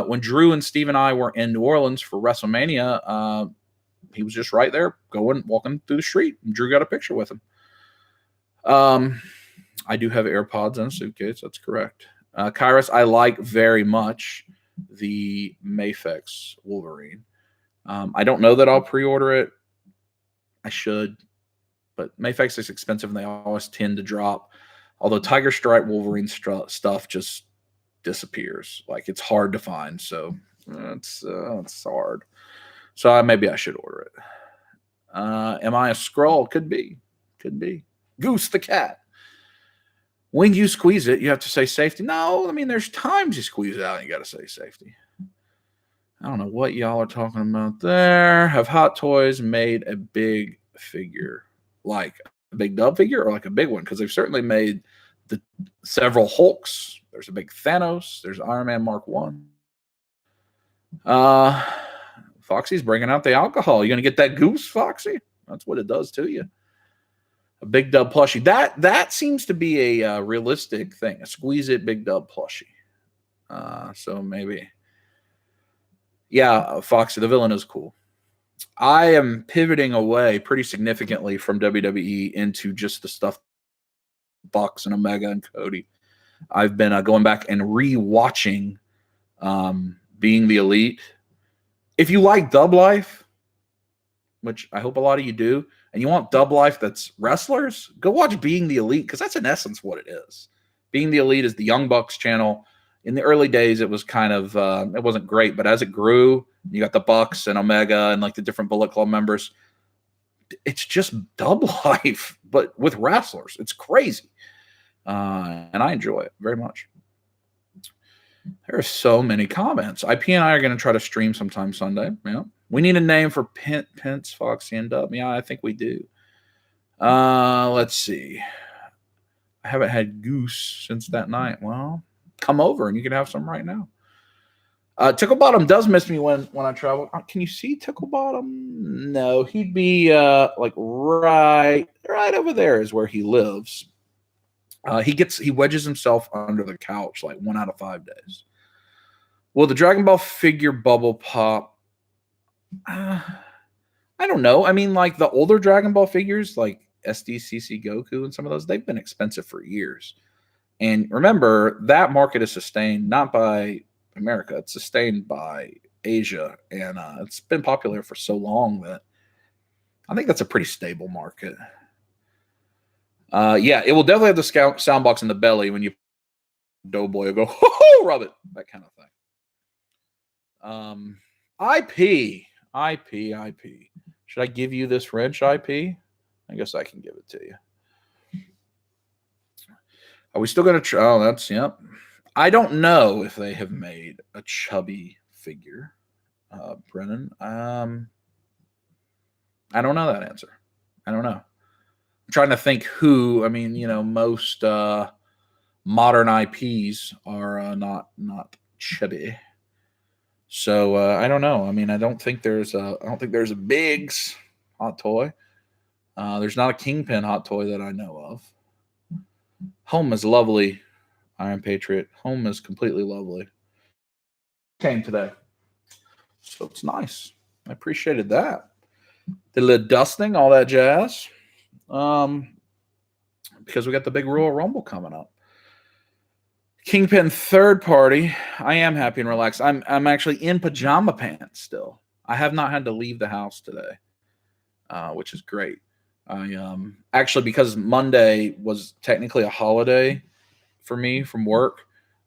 when Drew and Steve and I were in New Orleans for WrestleMania, he was just right there walking through the street, and Drew got a picture with him. I do have AirPods in a suitcase. That's correct. Kairos, I like very much the Mafex Wolverine. I don't know that I'll pre-order it. I should, but Mafex is expensive and they always tend to drop. Although Tiger Stripe Wolverine stuff just disappears. Like, it's hard to find, so it's hard. So maybe I should order it. Am I a Skrull? Could be. Goose the cat. When you squeeze it, you have to say safety. No, I mean, there's times you squeeze it out and you got to say safety. I don't know what y'all are talking about there. Have Hot Toys made a big figure, like a Big Dub figure, or like a big one? Because they've certainly made several Hulks. There's a big Thanos. There's Iron Man Mark 1. Foxy's bringing out the alcohol. You going to get that goose, Foxy? That's what it does to you. A Big Dub plushie. That seems to be a realistic thing. A squeeze it Big Dub plushie. So maybe. Yeah, Foxy, the villain is cool. I am pivoting away pretty significantly from WWE into just the stuff Bucks and Omega and Cody. I've been going back and re-watching Being the Elite. If you like Dub Life, which I hope a lot of you do, and you want Dub Life that's wrestlers, go watch Being the Elite, because that's in essence what it is. Being the Elite is the Young Bucks channel. In the early days, it was kind of it wasn't great, but as it grew, you got the Bucks and Omega and like the different Bullet Club members. It's just Dub Life, but with wrestlers. It's crazy, and I enjoy it very much. There are so many comments. IP and I are going to try to stream sometime Sunday. Yeah, we need a name for Pence, Foxy, and Dub. Yeah, I think we do. Let's see. I haven't had goose since that night. Well, come over and you can have some right now. Tickle Bottom does miss me when I travel. Can you see Tickle Bottom? No, he'd be like right over there is where he lives. He wedges himself under the couch like 1 out of 5 days. Will the Dragon Ball figure bubble pop? I don't know. I mean, like the older Dragon Ball figures, like SDCC Goku and some of those, they've been expensive for years. And remember, that market is sustained not by America. It's sustained by Asia. And it's been popular for so long that I think that's a pretty stable market. Yeah, it will definitely have the sound box in the belly when you Doughboy will go, ho, rub it. That kind of thing. IP. Should I give you this wrench, IP? I guess I can give it to you. Are we still going to try? Oh, that's, yep. I don't know if they have made a chubby figure, Brennan. I don't know that answer. I don't know. I'm trying to think who. I mean, most modern IPs are not chubby. So I don't know. I mean, I don't think there's a Biggs Hot Toy. There's not a Kingpin hot toy that I know of. Home is lovely, Iron Patriot. Home is completely lovely. Came today, so it's nice. I appreciated that. Did a little dusting, all that jazz. Because we got the big Royal Rumble coming up. Kingpin third party. I am happy and relaxed. I'm actually in pajama pants still. I have not had to leave the house today, which is great. I actually, because Monday was technically a holiday for me from work,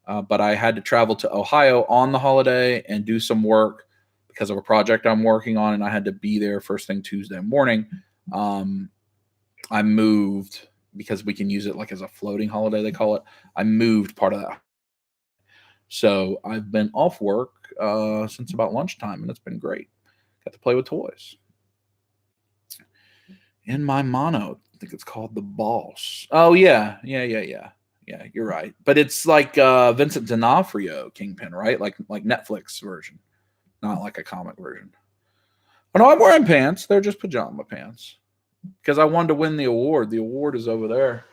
but I had to travel to Ohio on the holiday and do some work because of a project I'm working on, and I had to be there first thing Tuesday morning. I moved because we can use it like as a floating holiday, they call it. I moved part of that. So I've been off work since about lunchtime, and it's been great. Got to play with toys. In my mono, I think it's called The Boss. Oh, yeah. Yeah, you're right. But it's like Vincent D'Onofrio Kingpin, right? Like Netflix version, not like a comic version. Oh, no, I'm wearing pants. They're just pajama pants. Because I wanted to win the award. The award is over there.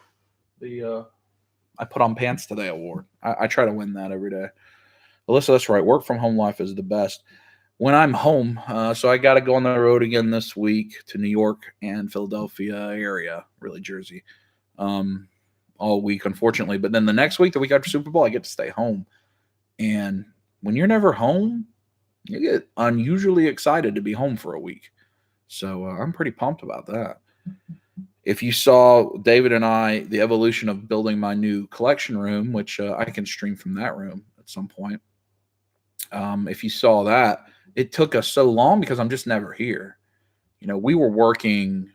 The I put on pants today award. I try to win that every day. Alyssa, that's right. Work from home life is the best. When I'm home, so I got to go on the road again this week to New York and Philadelphia area, really Jersey, all week, unfortunately. But then the next week, the week after Super Bowl, I get to stay home. And when you're never home, you get unusually excited to be home for a week. So I'm pretty pumped about that. If you saw David and I, the evolution of building my new collection room, which I can stream from that room at some point. If you saw that, it took us so long because I'm just never here. You know, we were working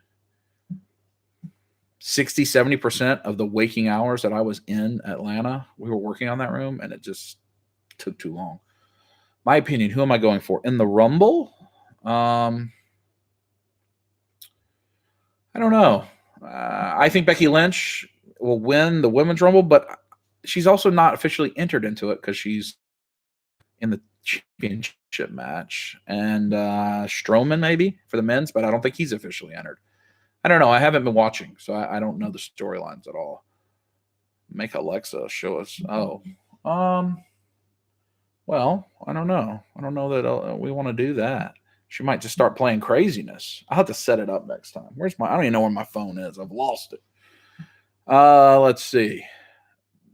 60, 70% of the waking hours that I was in Atlanta. We were working on that room, and it just took too long. My opinion, who am I going for? In the Rumble? I don't know. I think Becky Lynch will win the Women's Rumble, but she's also not officially entered into it because she's in the championship match. And Strowman maybe for the men's, but I don't think he's officially entered. I don't know. I haven't been watching, so I don't know the storylines at all. Make Alexa show us. Oh. Well, I don't know. I don't know that we want to do that. She might just start playing craziness. I'll have to set it up next time. I don't even know where my phone is. I've lost it. Let's see.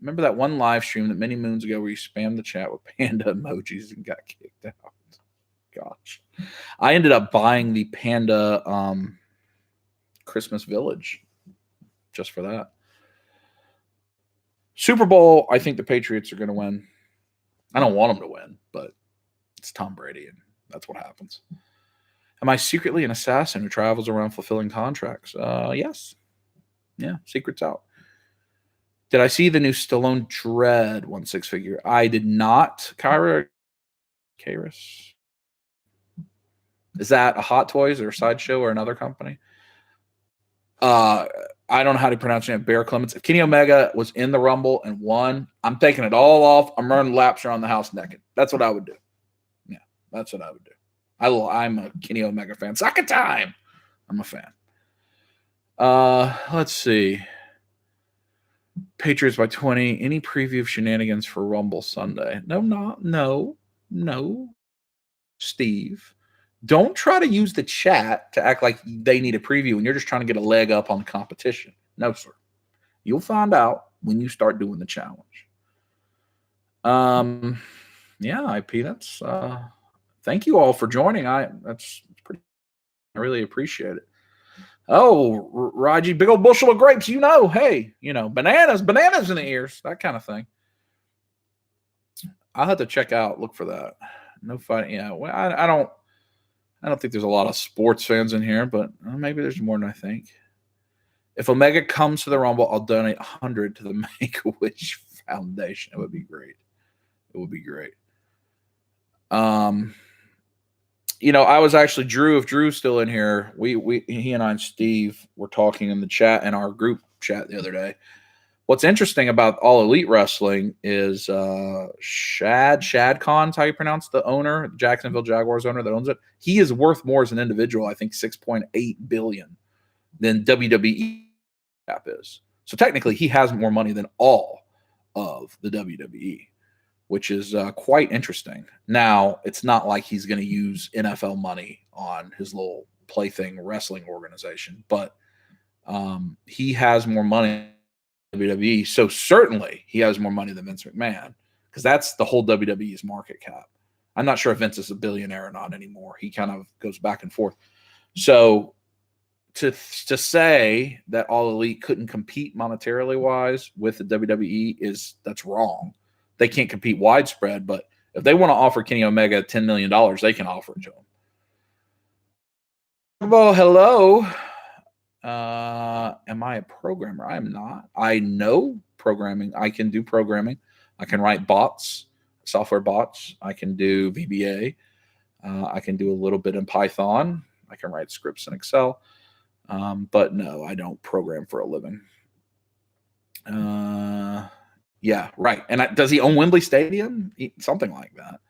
Remember that one live stream that many moons ago where you spammed the chat with panda emojis and got kicked out? Gosh. I ended up buying the panda Christmas Village just for that. Super Bowl, I think the Patriots are going to win. I don't want them to win, but it's Tom Brady, and that's what happens. Am I secretly an assassin who travels around fulfilling contracts? Yes. Yeah, secret's out. Did I see the new Stallone Dread 1/6 figure? I did not. Kairos? Is that a Hot Toys or a Sideshow or another company? I don't know how to pronounce it. Bear Clements. If Kenny Omega was in the Rumble and won, I'm taking it all off. I'm running laps around the house naked. That's what I would do. Yeah, that's what I would do. I'm a Kenny Omega fan. Soccer time. I'm a fan. Let's see. Patriots by 20. Any preview of shenanigans for Rumble Sunday? No. Steve, don't try to use the chat to act like they need a preview and you're just trying to get a leg up on the competition. No, sir. You'll find out when you start doing the challenge. Yeah, IP. That's thank you all for joining. That's pretty. I really appreciate it. Oh, Raji, big old bushel of grapes. Hey, bananas in the ears, that kind of thing. I'll have to check out, look for that. No fighting. Yeah, well, I don't think there's a lot of sports fans in here, but maybe there's more than I think. If Omega comes to the Rumble, I'll donate 100 to the Make-A-Wish Foundation. It would be great. I was actually Drew. If Drew's still in here, he and I and Steve were talking in the chat in our group chat the other day. What's interesting about All Elite Wrestling is Shad Khan's how you pronounce the owner, Jacksonville Jaguars owner that owns it. He is worth more as an individual. I think $6.8 billion. than WWE cap is. So technically, he has more money than all of the WWE, which is quite interesting. Now, it's not like he's going to use NFL money on his little plaything wrestling organization, but he has more money than WWE. So certainly he has more money than Vince McMahon, because that's the whole WWE's market cap. I'm not sure if Vince is a billionaire or not anymore. He kind of goes back and forth. So to say that All Elite couldn't compete monetarily wise with the WWE that's wrong. They can't compete widespread, but if they want to offer Kenny Omega $10 million, they can offer it to him. Well, hello. Am I a programmer? I am not. I know programming. I can do programming. I can write bots, software bots. I can do VBA. I can do a little bit in Python. I can write scripts in Excel. But no, I don't program for a living. Yeah, right. And does he own Wembley Stadium? Something like that.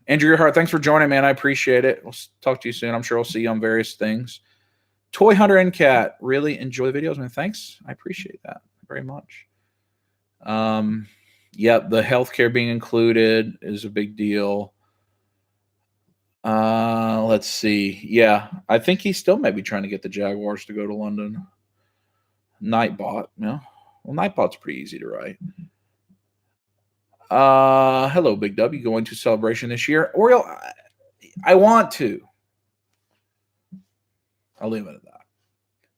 Andrew Earhart, thanks for joining, man. I appreciate it. We'll talk to you soon. I'm sure we'll see you on various things. Toy Hunter and Cat, really enjoy the videos, man. Thanks. I appreciate that very much. Yeah, the healthcare being included is a big deal. Let's see. Yeah, I think he's still maybe trying to get the Jaguars to go to London. Nightbot, yeah. Well, Nightbot's pretty easy to write. Hello, Big W. Going to Celebration this year? Oriole, I want to. I'll leave it at that.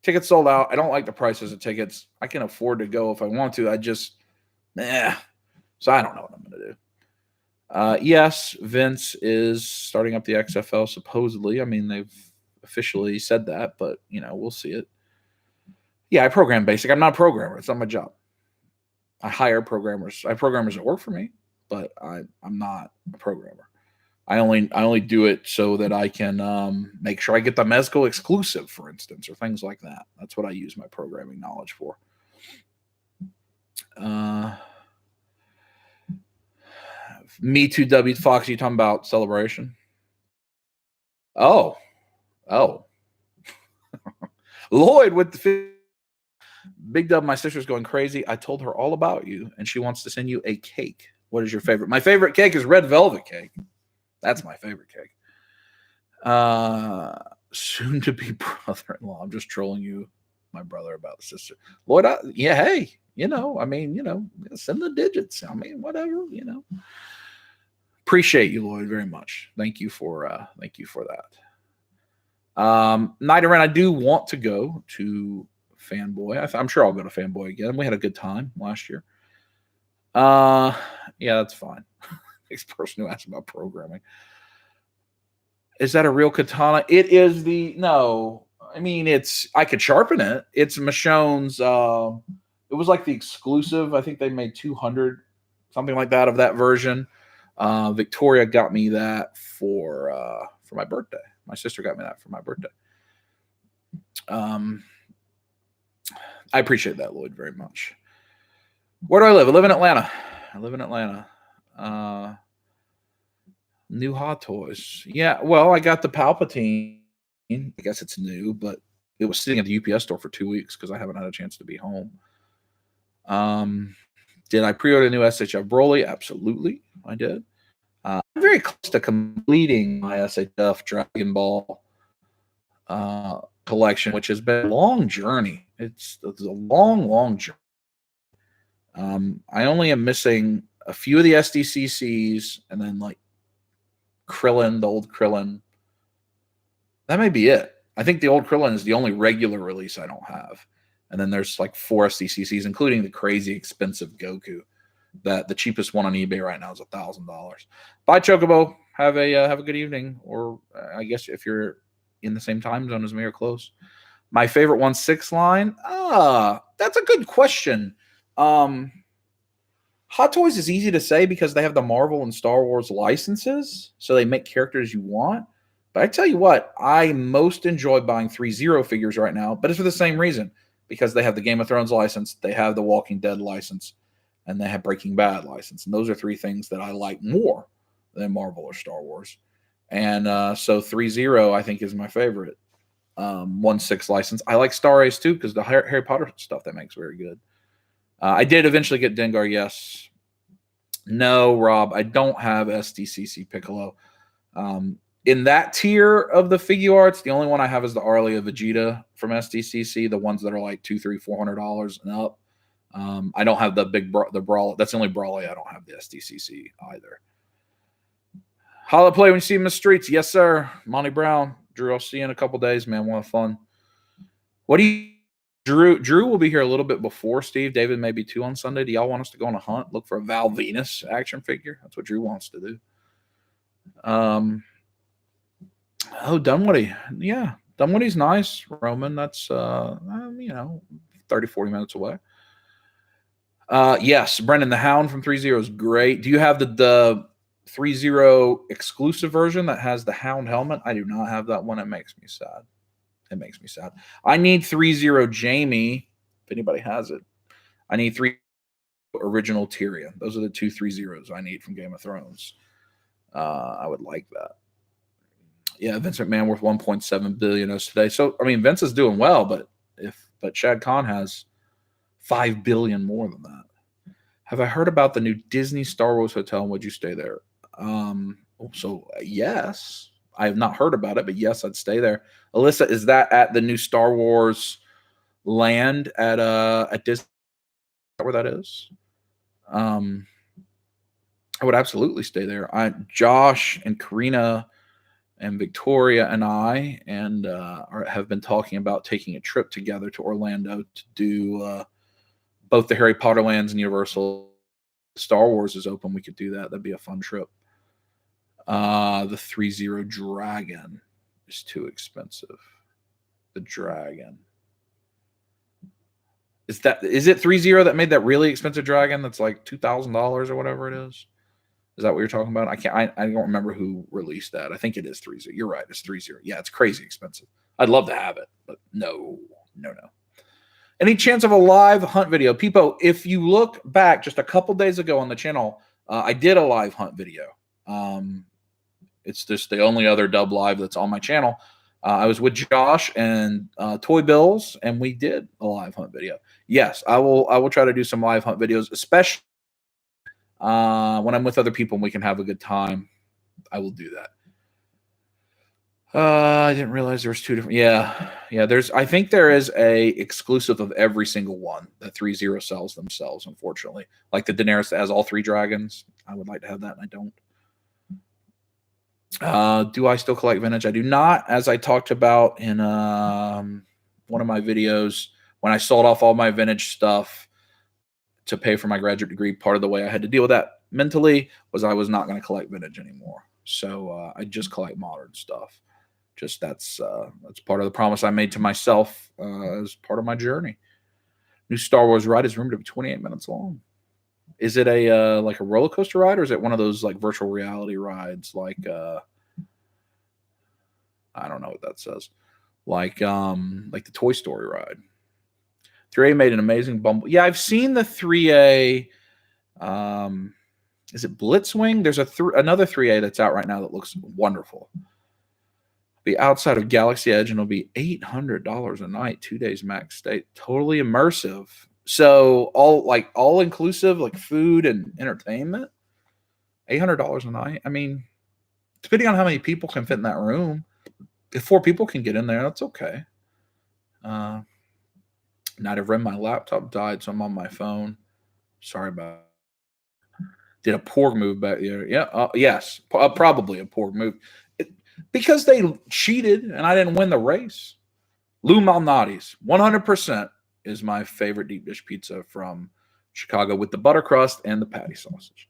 Tickets sold out. I don't like the prices of tickets. I can afford to go if I want to. So I don't know what I'm going to do. Yes, Vince is starting up the XFL, supposedly. I mean, they've officially said that, but, we'll see it. Yeah, I program BASIC. I'm not a programmer. It's not my job. I hire programmers. I have programmers that work for me, but I'm not a programmer. I only do it so that I can make sure I get the Mezco exclusive, for instance, or things like that. That's what I use my programming knowledge for. Me too, W. Fox. You talking about Celebration? Oh. Lloyd with the Big Dub. My sister's going crazy. I told her all about you, and she wants to send you a cake. What is your favorite? My favorite cake is red velvet cake. That's my favorite cake. Soon to be brother-in-law. I'm just trolling you, my brother, about sister. Lloyd, hey, send the digits. I mean, whatever, Appreciate you, Lloyd, very much. Thank you for that. Night around, I do want to go to Fanboy. I'm sure I'll go to Fanboy again. We had a good time last year. Yeah, that's fine. Next person who asked about programming. Is that a real katana? It is no. I mean, I could sharpen it. It's Michonne's. It was like the exclusive. I think they made 200, something like that, of that version. Victoria got me that for my birthday. My sister got me that for my birthday. I appreciate that, Lloyd, very much. Where do I live? I live in Atlanta. New Hot Toys. Yeah, well, I got the Palpatine. I guess it's new, but it was sitting at the UPS store for 2 weeks because I haven't had a chance to be home. Did I pre-order a new SHF Broly? Absolutely, I did. I'm very close to completing my SHF Dragon Ball collection, which has been a long journey. It's a long journey. I only am missing a few of the SDCCs and then like Krillin, the old Krillin. That may be it. I think the old Krillin is the only regular release I don't have. And then there's like 4 SDCCs, including the crazy expensive Goku. That the cheapest one on eBay right now is $1,000. Bye, Chocobo. Have a good evening, or I guess if you're in the same time zone as me or close. My favorite 1/6 line. That's a good question. Hot Toys is easy to say because they have the Marvel and Star Wars licenses, so they make characters you want. But I tell you what, I most enjoy buying 3-0 figures right now, but it's for the same reason, because they have the Game of Thrones license, they have the Walking Dead license, and they have Breaking Bad license. And those are 3 things that I like more than Marvel or Star Wars. And so 3-0, I think, is my favorite. 1/6 license. I like Star Ace too because the Harry Potter stuff they make is very good. I did eventually get Dengar. Yes. No, Rob, I don't have SDCC Piccolo. In that tier of the figure arts, the only one I have is the Arlia Vegeta from SDCC, the ones that are like $200, $300, $400 and up. I don't have the the Brawl. That's the only Brawley I don't have the SDCC either. Holla play when you see him in the streets. Yes, sir. Monty Brown. Drew, I'll see you in a couple days, man. We'll have fun. What do you Drew will be here a little bit before Steve. David may be too on Sunday. Do y'all want us to go on a hunt? Look for a Val Venus action figure? That's what Drew wants to do. Oh, Dunwoody. Yeah. Dunwoody's nice, Roman. That's 30, 40 minutes away. Yes, Brendan, the Hound from 3-0 is great. Do you have the 3-0 exclusive version that has the Hound helmet? I do not have that one. It makes me sad. It makes me sad. I need 3-0 Jamie, if anybody has it. I need 3 original Tyrion. Those are the 2 3-0s I need from Game of Thrones. I would like that. Yeah, Vince McMahon worth $1.7 billion today. So, I mean, Vince is doing well, but Shad Khan has $5 billion more than that. Have I heard about the new Disney Star Wars hotel and would you stay there? Yes. I have not heard about it, but yes, I'd stay there. Alyssa, is that at the new Star Wars land at Disney? Is that where that is? I would absolutely stay there. Josh and Karina and Victoria and I have been talking about taking a trip together to Orlando to do both the Harry Potter lands and Universal. Star Wars is open. We could do that. That'd be a fun trip. The 3-0 Dragon is too expensive. The Dragon. Is it 3-0 that made that really expensive Dragon that's like $2,000 or whatever it is? Is that what you're talking about? I don't remember who released that. I think it is 3-0. You're right. It's 3-0. Yeah, it's crazy expensive. I'd love to have it, but no. Any chance of a live hunt video? Peepo, if you look back just a couple days ago on the channel, I did a live hunt video. It's just the only other dub live that's on my channel. I was with Josh and Toy Bills, and we did a live hunt video. Yes, I will try to do some live hunt videos, especially when I'm with other people and we can have a good time. I will do that. I didn't realize there was 2 different. Yeah. I think there is a exclusive of every single one that 3-0 sells themselves. Unfortunately, like the Daenerys that has all 3 dragons. I would like to have that, and I don't. Do I still collect vintage? I do not, as I talked about in one of my videos when I sold off all my vintage stuff to pay for my graduate degree. Part of the way I had to deal with that mentally was I was not going to collect vintage anymore. So I just collect modern stuff. Just that's part of the promise I made to myself as part of my journey. New Star Wars ride is rumored to be 28 minutes long. Is it a like a roller coaster ride, or is it one of those like virtual reality rides? Like I don't know what that says. Like the Toy Story ride. 3A made an amazing Bumble. Yeah, I've seen the 3A. Is it Blitzwing? There's another 3A that's out right now that looks wonderful. Be outside of Galaxy Edge, and it'll be $800 a night, 2 days max stay. Totally immersive. So all inclusive, like food and entertainment. $800 a night. I mean, depending on how many people can fit in that room, if 4 people can get in there, that's okay. Night of Ren, my laptop died, so I'm on my phone. Sorry about it. Did a poor move back there. Yeah. Yes. Probably a poor move. Because they cheated and I didn't win the race. Lou Malnati's 100% is my favorite deep dish pizza from Chicago with the butter crust and the patty sausage.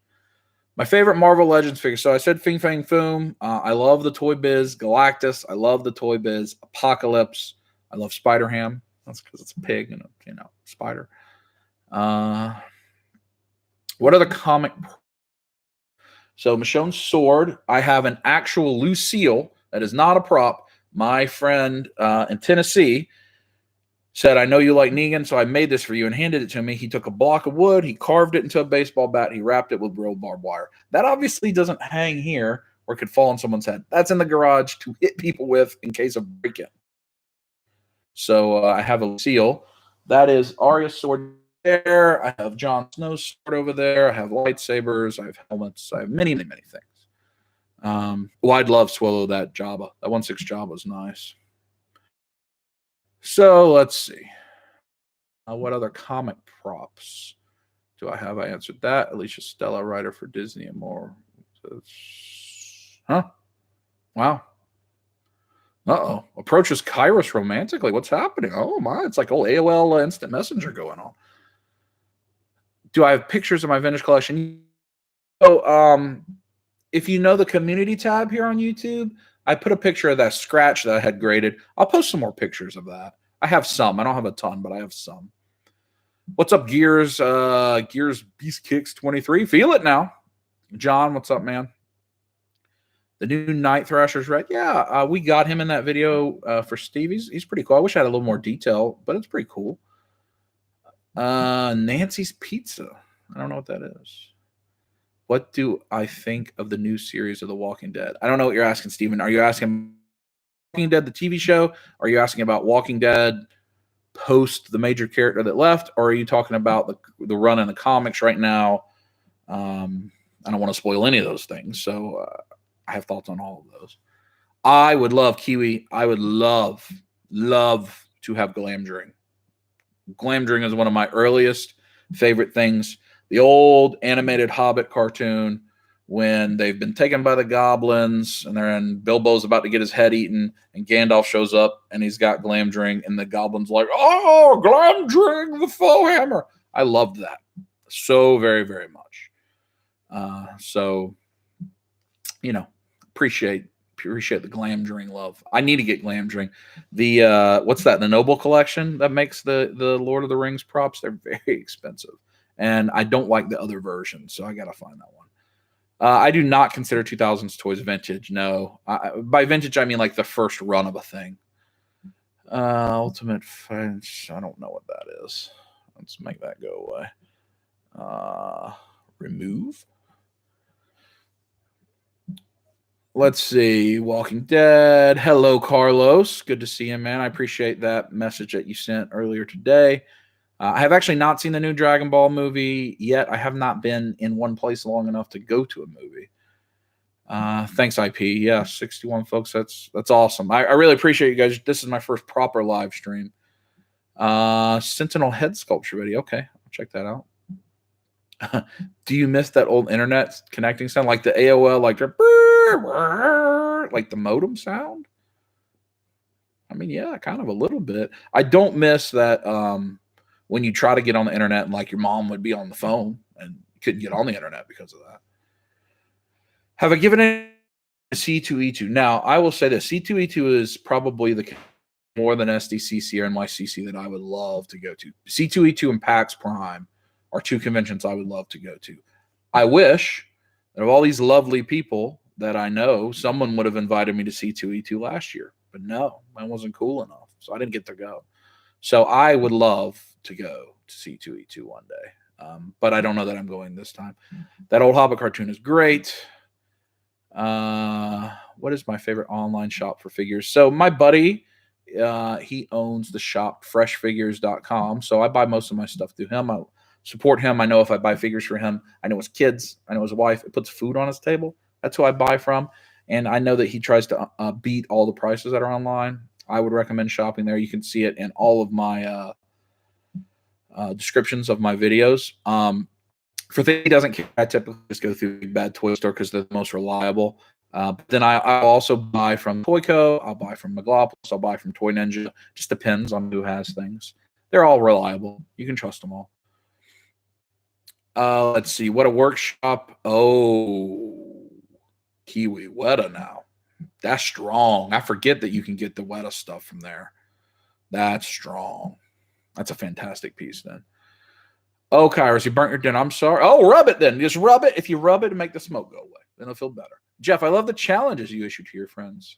My favorite Marvel Legends figure. So I said Fing Fang Foom. I love the Toy Biz. Galactus. I love the Toy Biz. Apocalypse. I love Spider-Ham. That's because it's a pig and a spider. What are the comic? So Michonne's sword. I have an actual Lucille that is not a prop. My friend in Tennessee said, I know you like Negan, so I made this for you, and handed it to me. He took a block of wood. He carved it into a baseball bat. He wrapped it with real barbed wire. That obviously doesn't hang here or could fall on someone's head. That's in the garage to hit people with in case of break-in. So I have a Lucille. That is Arya's sword there. I have Jon Snow's sword over there. I have lightsabers. I have helmets. I have many, many, many things. I'd love Swallow that Jabba. That 1/6 Jabba is nice. So let's see. What other comic props do I have? I answered that. Alicia Stella, writer for Disney and more. Huh? Wow. Uh-oh. Approaches Kairos romantically. What's happening? Oh, my. It's like old AOL Instant Messenger going on. Do I have pictures of my vintage collection? So, if you know the community tab here on YouTube, I put a picture of that scratch that I had graded. I'll post some more pictures of that. I have some. I don't have a ton, but I have some. What's up, Gears? Gears Beast Kicks 23. Feel it now. John, what's up, man? The new Night Thrasher's red. Yeah, we got him in that video for Steve. He's pretty cool. I wish I had a little more detail, but it's pretty cool. Nancy's Pizza. I don't know what that is. What do I think of the new series of The Walking Dead? I don't know what you're asking, Steven. Are you asking Walking Dead, the TV show? Are you asking about Walking Dead post the major character that left? Or are you talking about the run in the comics right now? I don't want to spoil any of those things. So I have thoughts on all of those. I would love Kiwi. I would love to have Glamdring. Glamdring is one of my earliest favorite things. The old animated Hobbit cartoon when they've been taken by the goblins and Bilbo's about to get his head eaten and Gandalf shows up and he's got Glamdring and the goblin's like, oh, Glamdring, the foe hammer. I loved that so very, very much. So, appreciate the Glamdring love. I need to get Glamdring. The what's that? The Noble Collection that makes the Lord of the Rings props. They're very expensive, and I don't like the other versions, so I gotta find that one. I do not consider 2000s toys vintage. No, by vintage I mean like the first run of a thing. Ultimate Fence. I don't know what that is. Let's make that go away. Remove. Let's see. Walking Dead. Hello, Carlos. Good to see you, man. I appreciate that message that you sent earlier today. I have actually not seen the new Dragon Ball movie yet. I have not been in one place long enough to go to a movie. Thanks, IP. Yeah, 61 folks. That's awesome. I really appreciate you guys. This is my first proper live stream. Sentinel head sculpture video. Okay, I'll check that out. Do you miss that old internet connecting sound, like the AOL, like the modem sound? I mean, yeah, kind of a little bit. I don't miss that when you try to get on the internet and like your mom would be on the phone and you couldn't get on the internet because of that. Have I given it a C2E2? Now, I will say this. C2E2 is probably the more than SDCC or NYCC that I would love to go to. C2E2 and PAX Prime are two conventions I would love to go to. I wish that of all these lovely people that I know, someone would have invited me to C2E2 last year. But no, mine wasn't cool enough. So I didn't get to go. So I would love to go to C2E2 one day. But I don't know that I'm going this time. That old Hobbit cartoon is great. What is my favorite online shop for figures? So my buddy, he owns the shop freshfigures.com. So I buy most of my stuff through him. I support him. I know if I buy figures for him, I know his kids, I know his wife, it puts food on his table. That's who I buy from. And I know that he tries to beat all the prices that are online. I would recommend shopping there. You can see it in all of my descriptions of my videos. For things he doesn't care, I typically just go through a bad toy store because they're the most reliable. But then I also buy from Toyco. I'll buy from Megalopolis. I'll buy from Toy Ninja. Just depends on who has things. They're all reliable. You can trust them all. Let's see. What a workshop. Oh, Kiwi Weta now. That's strong. I forget that you can get the Weta stuff from there. That's strong. That's a fantastic piece then. Oh, Kairos, you burnt your dinner. I'm sorry. Oh, rub it then. Just rub it. If you rub it and make the smoke go away, then it'll feel better. Jeff, I love the challenges you issue to your friends.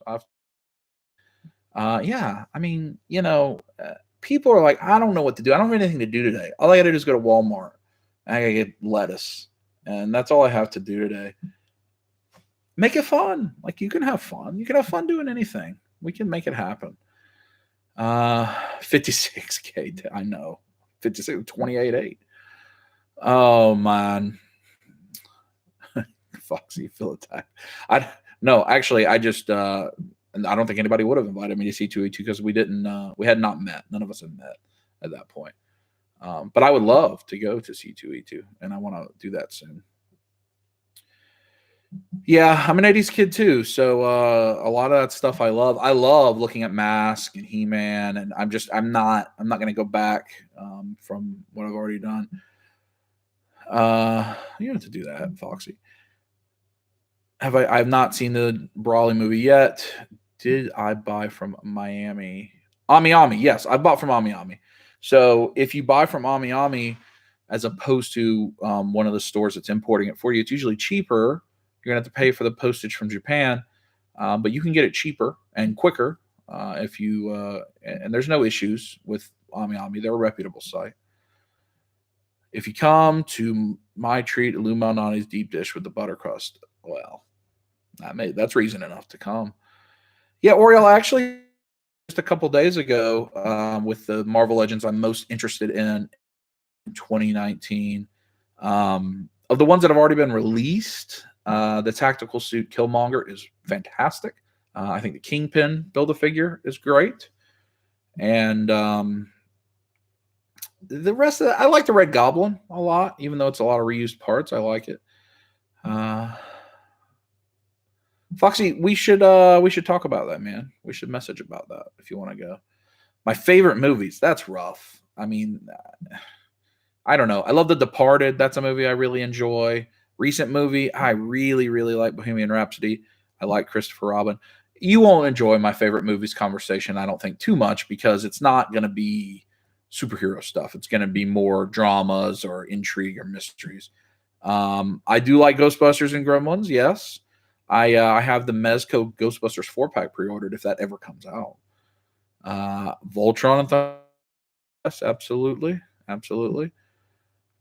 Yeah, I mean, people are like, I don't know what to do. I don't have anything to do today. All I got to do is go to Walmart. I got to get lettuce. And that's all I have to do today. Make it fun. Like, you can have fun. You can have fun doing anything. We can make it happen. 56K. I know. 56, 28.8. Oh, man. Foxy, feel attacked. No, actually, I just, and I don't think anybody would have invited me to C2E2 because we had not met. None of us had met at that point. But I would love to go to C2E2, and I want to do that soon. Yeah, I'm an 80s kid too, so a lot of that stuff I love. I love looking at Mask and He-Man, and I'm not going to go back from what I've already done. You don't have to do that, Foxy. I've not seen the Brawley movie yet. Did I buy from Miami? Ami Ami, yes, I bought from Ami Ami. So if you buy from Ami Ami, as opposed to one of the stores that's importing it for you, it's usually cheaper. You're gonna have to pay for the postage from Japan, but you can get it cheaper and quicker if you. And there's no issues with Ami Ami; they're a reputable site. If you come to my treat, Lou Malnati's deep dish with the butter crust, well, that's reason enough to come. Yeah, Oriel, actually, just a couple days ago, with the Marvel Legends I'm most interested in 2019, of the ones that have already been released, the tactical suit Killmonger is fantastic. I think the Kingpin Build-A-Figure is great. And the rest of I like the Red Goblin a lot, even though it's a lot of reused parts. I like it. Foxy, we should talk about that, man. We should message about that if you want to go. My favorite movies. That's rough. I mean, I don't know. I love The Departed. That's a movie I really enjoy. Recent movie, I really, really like Bohemian Rhapsody. I like Christopher Robin. You won't enjoy my favorite movies conversation, I don't think, too much because it's not going to be superhero stuff. It's going to be more dramas or intrigue or mysteries. I do like Ghostbusters and Gremlins, yes. I have the Mezco Ghostbusters 4-pack pre-ordered if that ever comes out. Voltron and yes, absolutely. Absolutely.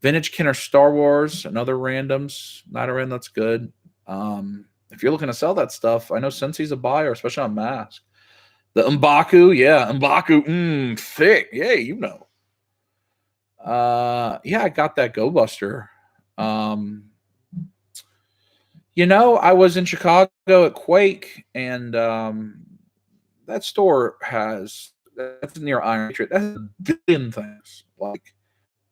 Vintage Kenner Star Wars, another randoms. Nidoran, that's good. If you're looking to sell that stuff, I know Sensei's a buyer, especially on Mask. The M'Baku, yeah, M'Baku, thick. Yeah, you know. Yeah, I got that Go Buster. I was in Chicago at Quake, and that store that's near Iron Patriot. That's a billion things. Like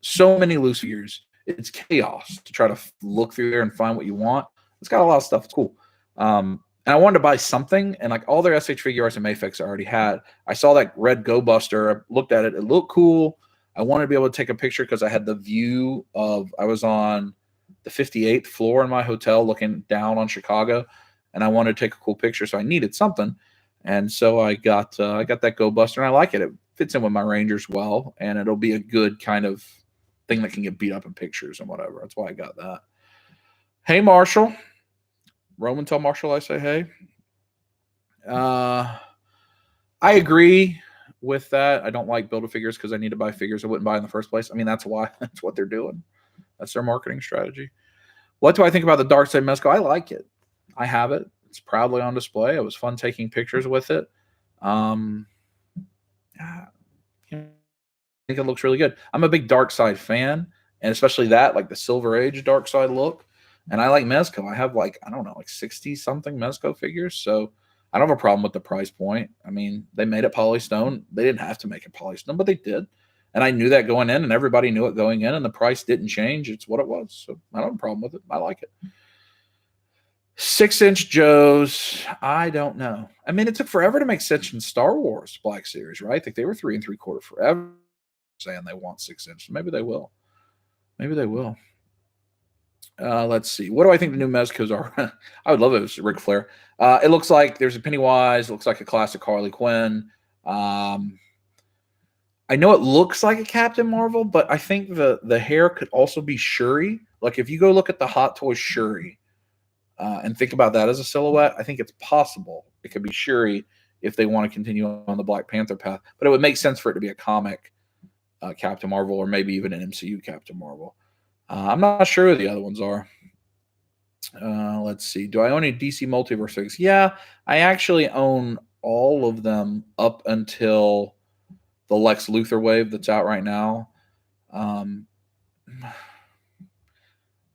so many loose figures. It's chaos to try to look through there and find what you want. It's got a lot of stuff. It's cool. And I wanted to buy something, and like all their SH Figure Arts and Mayfix I already had. I saw that red Go Buster. I looked at it. It looked cool. I wanted to be able to take a picture because I had the view of I was on the 58th floor in my hotel looking down on Chicago, and I wanted to take a cool picture, so I needed something. And so I got that Go Buster, and I like it. It fits in with my Rangers well, and it'll be a good kind of thing that can get beat up in pictures and whatever. That's why I got that. Hey, Marshall. Roman, tell Marshall I say hey. I agree with that. I don't like Build-A-Figures because I need to buy figures I wouldn't buy in the first place. I mean, that's why. That's what they're doing. That's their marketing strategy. What do I think about the Dark Side Mezco? I like it. I have it. It's proudly on display. It was fun taking pictures with it. I think it looks really good. I'm a big Dark Side fan, and especially that, like the Silver Age Dark Side look. And I like Mezco. I have like 60 something Mezco figures. So I don't have a problem with the price point. I mean, they made it Polystone. They didn't have to make it Polystone, but they did. And I knew that going in, and everybody knew it going in, and the price didn't change. It's what it was. So I don't have a problem with it. I like it. 6-inch Joes. I don't know. I mean, it took forever to make such in Star Wars Black Series, right? I think they were 3 3/4 forever saying they want 6-inch. Maybe they will. Maybe they will. Let's see. What do I think the new Mezcos are? I would love it if it was Ric Flair. It looks like there's a Pennywise. It looks like a classic Harley Quinn. I know it looks like a Captain Marvel, but I think the hair could also be Shuri. Like if you go look at the Hot Toys Shuri and think about that as a silhouette, I think it's possible it could be Shuri if they want to continue on the Black Panther path. But it would make sense for it to be a comic Captain Marvel or maybe even an MCU Captain Marvel. I'm not sure who the other ones are. Let's see. Do I own any DC Multiverse figures? Yeah, I actually own all of them up until the Lex Luthor wave that's out right now.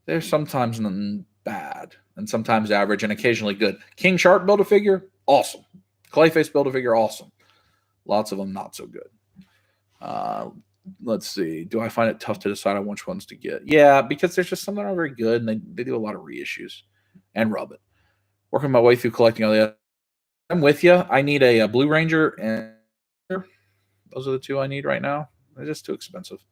They're sometimes bad and sometimes average and occasionally good. King Shark Build-A-Figure, awesome. Clayface Build-A-Figure, awesome. Lots of them not so good. Let's see. Do I find it tough to decide on which ones to get? Yeah, because there's just some that aren't very good, and they do a lot of reissues and rub it. Working my way through collecting all the other. I'm with you. I need a Blue Ranger, and those are the two I need right now. They're just too expensive.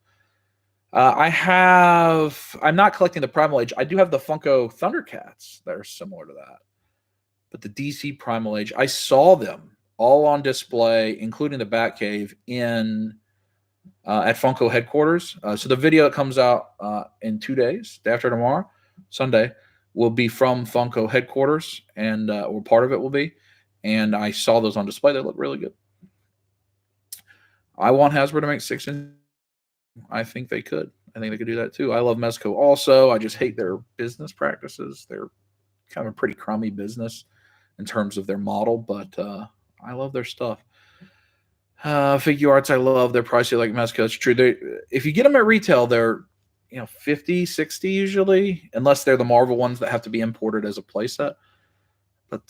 I'm not collecting the Primal Age. I do have the Funko Thundercats that are similar to that. But the DC Primal Age, I saw them all on display, including the Batcave at Funko headquarters. So the video that comes out in 2 days, day after tomorrow, Sunday, will be from Funko headquarters, and or part of it will be. And I saw those on display. They look really good. I want Hasbro to make 6-inch. I think they could. I think they could do that too. I love Mezco also. I just hate their business practices. They're kind of a pretty crummy business in terms of their model, but I love their stuff. Figure Arts, I love. They're pricey like Mezco. It's true. If you get them at retail, they're 50, 60 usually, unless they're the Marvel ones that have to be imported as a playset. But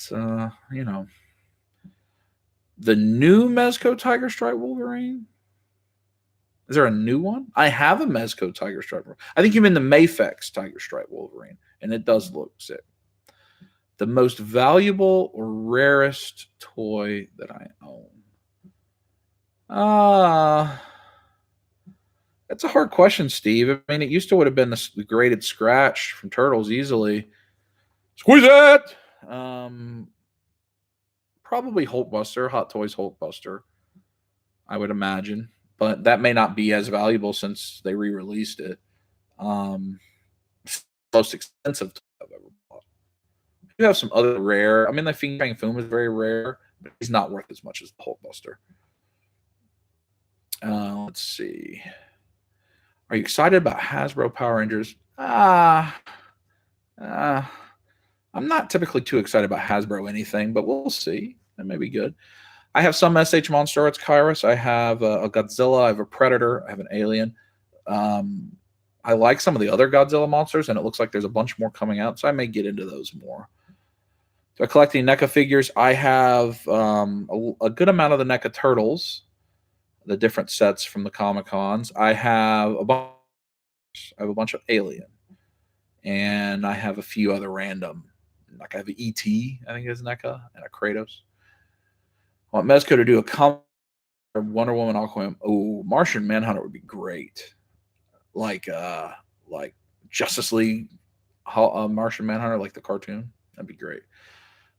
the new Mezco Tiger Stripe Wolverine. Is there a new one? I have a Mezco Tiger Stripe. I think you mean the Mafex Tiger Stripe Wolverine, and it does look sick. The most valuable or rarest toy that I own. That's a hard question, Steve. I mean, it used to would have been the graded Scratch from Turtles easily. Squeeze it! Probably Hulkbuster, Hot Toys Hulkbuster, I would imagine. But that may not be as valuable since they re-released it. Most expensive toy I've ever bought. You have some other rare. I mean, the Fing Fang Foom is very rare, but he's not worth as much as the Hulkbuster. Let's see. Are you excited about Hasbro Power Rangers? I'm not typically too excited about Hasbro anything, but we'll see. That may be good. I have some SH Monster Arts Kairos. I have a Godzilla. I have a Predator. I have an Alien. I like some of the other Godzilla monsters, and it looks like there's a bunch more coming out, so I may get into those more. So collecting NECA figures, I have a good amount of the NECA Turtles, the different sets from the Comic-Cons. I have a bunch of Alien, and I have a few other random. Like I have an E.T., I think is NECA, and a Kratos. I want Mezco to do a Wonder Woman, Aquaman. Oh, Martian Manhunter would be great. Like Justice League, Martian Manhunter, like the cartoon. That'd be great.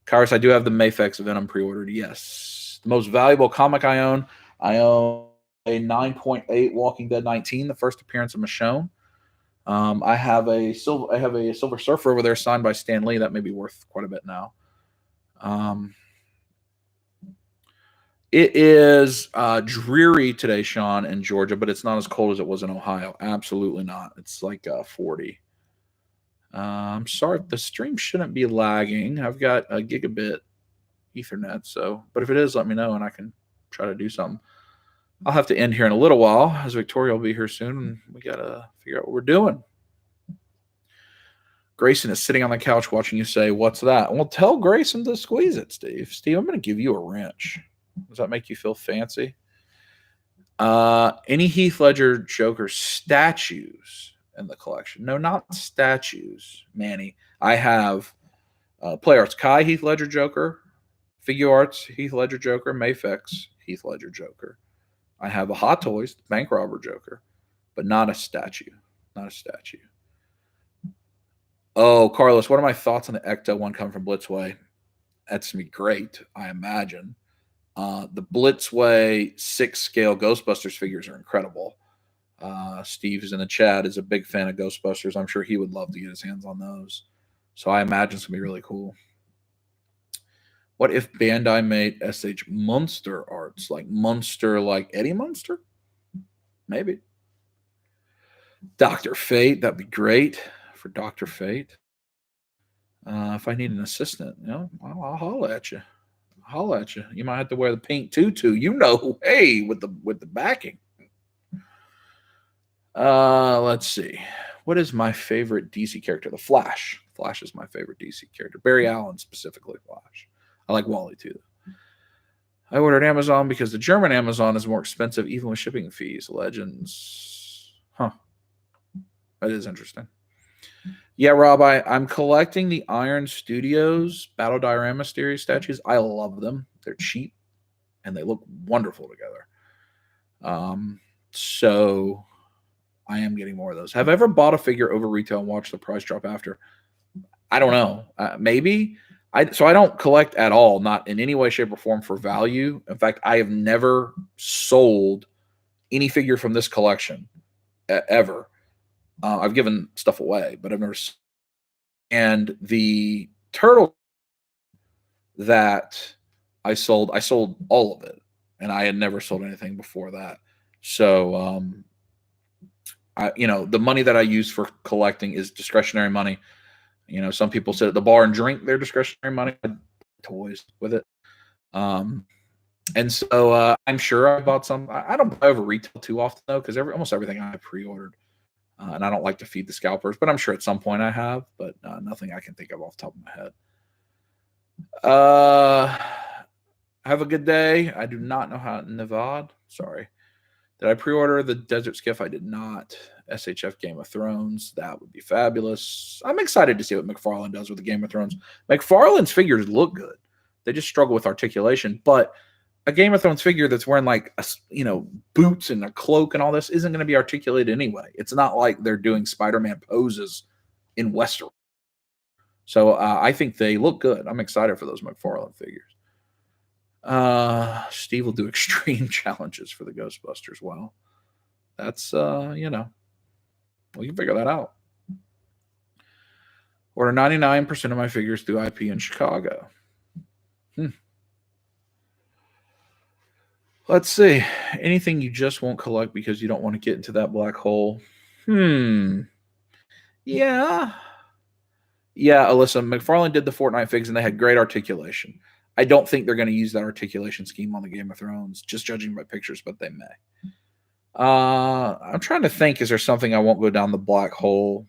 Kairos, I do have the Mafex Venom pre-ordered. Yes. The most valuable comic I own a 9.8 Walking Dead 19, the first appearance of Michonne. I have a Silver Surfer over there signed by Stan Lee. That may be worth quite a bit now. It is dreary today, Sean, in Georgia, but it's not as cold as it was in Ohio. Absolutely not. It's like 40. I'm sorry, the stream shouldn't be lagging. I've got a gigabit Ethernet, but if it is, let me know and I can try to do something. I'll have to end here in a little while, as Victoria will be here soon, and we got to figure out what we're doing. Grayson is sitting on the couch watching you say, "What's that?" Well, tell Grayson to squeeze it, Steve. Steve, I'm going to give you a wrench. Does that make you feel fancy? Any Heath Ledger Joker statues in the collection? No, not statues, Manny. I have Play Arts Kai Heath Ledger Joker, Figure Arts Heath Ledger Joker, Mafex Heath Ledger Joker. I have a Hot Toys Bank Robber Joker, but not a statue. Not a statue. Oh, Carlos, what are my thoughts on the Ecto one coming from Blitzway? That's going to be great, I imagine. The Blitzway 6-scale Ghostbusters figures are incredible. Steve is in the chat, is a big fan of Ghostbusters. I'm sure he would love to get his hands on those. So I imagine it's going to be really cool. What if Bandai made SH Munster arts? Like Munster, like Eddie Munster? Maybe. Dr. Fate, that'd be great for Dr. Fate. If I need an assistant, I'll holler at you. holla at you. You might have to wear the pink tutu. You know, hey, with the backing. Let's see. What is my favorite DC character? The Flash. Flash is my favorite DC character. Barry Allen specifically. Flash. I like Wally too. I ordered Amazon because the German Amazon is more expensive, even with shipping fees. Legends. Huh. That is interesting. Yeah, Rob, I'm collecting the Iron Studios Battle Diorama series statues. I love them. They're cheap and they look wonderful together. So I am getting more of those. Have I ever bought a figure over retail and watched the price drop after? I don't know. Maybe. So I don't collect at all, not in any way, shape, or form for value. In fact, I have never sold any figure from this collection ever. I've given stuff away, but I've never. And the turtle that I sold all of it, and I had never sold anything before that. So, the money that I use for collecting is discretionary money. Some people sit at the bar and drink their discretionary money. I toys with it. And so I'm sure I bought some. I don't buy over retail too often though, because almost everything I pre-ordered, and I don't like to feed the scalpers. But I'm sure at some point I have, but nothing I can think of off the top of my head. Have a good day. I do not know how Nevada. Sorry. Did I pre-order the Desert Skiff? I did not. SHF Game of Thrones. That would be fabulous. I'm excited to see what McFarlane does with the Game of Thrones. McFarlane's figures look good. They just struggle with articulation. But a Game of Thrones figure that's wearing boots and a cloak and all this isn't going to be articulated anyway. It's not like they're doing Spider-Man poses in Westeros. So I think they look good. I'm excited for those McFarlane figures. Steve will do extreme challenges for the Ghostbusters. Well, that's we can figure that out. Order 99% of my figures through IP in Chicago. Let's see. Anything you just won't collect because you don't want to get into that black hole. Yeah. Yeah, Alyssa, McFarlane did the Fortnite figs and they had great articulation. I don't think they're going to use that articulation scheme on the Game of Thrones, just judging by pictures, but they may. I'm trying to think, is there something I won't go down the black hole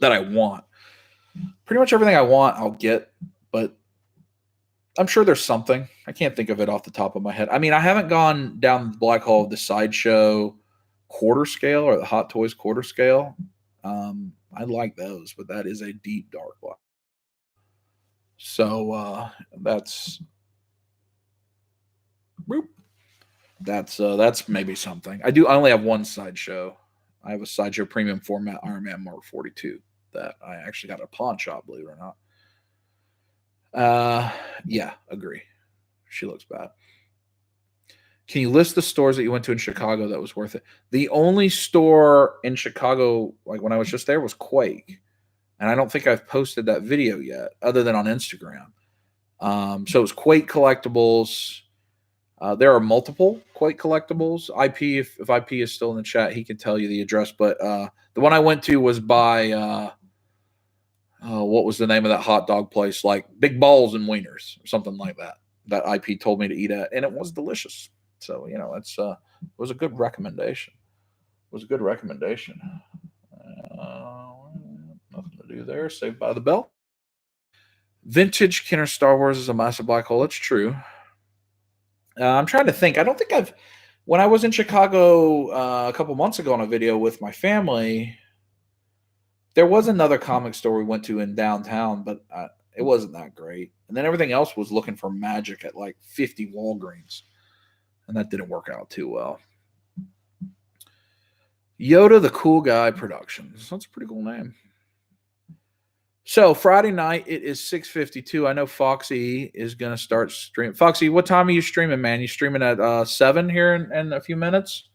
that I want? Pretty much everything I want, I'll get, but I'm sure there's something. I can't think of it off the top of my head. I mean, I haven't gone down the black hole of the Sideshow quarter scale or the Hot Toys quarter scale. I like those, but that is a deep dark black. So that's maybe something. I only have one Sideshow. I have a Sideshow premium format Iron Man Mark 42 that I actually got at a pawn shop, believe it or not. Yeah, agree. She looks bad. Can you list the stores that you went to in Chicago that was worth it? The only store in Chicago, like when I was just there, was Quake. And I don't think I've posted that video yet, other than on Instagram. So it was Quake Collectibles. There are multiple Quake Collectibles. IP, if IP is still in the chat, he can tell you the address. But the one I went to was by, what was the name of that hot dog place? Like Big Balls and Wieners, or something like that. That IP told me to eat at, and it was delicious. So, it was a good recommendation. Nothing to do there. Saved by the Bell. Vintage Kenner Star Wars is a massive black hole. It's true. I'm trying to think. I don't think when I was in Chicago a couple months ago on a video with my family, there was another comic store we went to in downtown, but it wasn't that great. And then everything else was looking for magic at like 50 Walgreens. And that didn't work out too well. Yoda the Cool Guy Productions. That's a pretty cool name. So Friday night, it is 6:52. I know Foxy is going to start streaming. Foxy, what time are you streaming, man? You streaming at 7 here in a few minutes?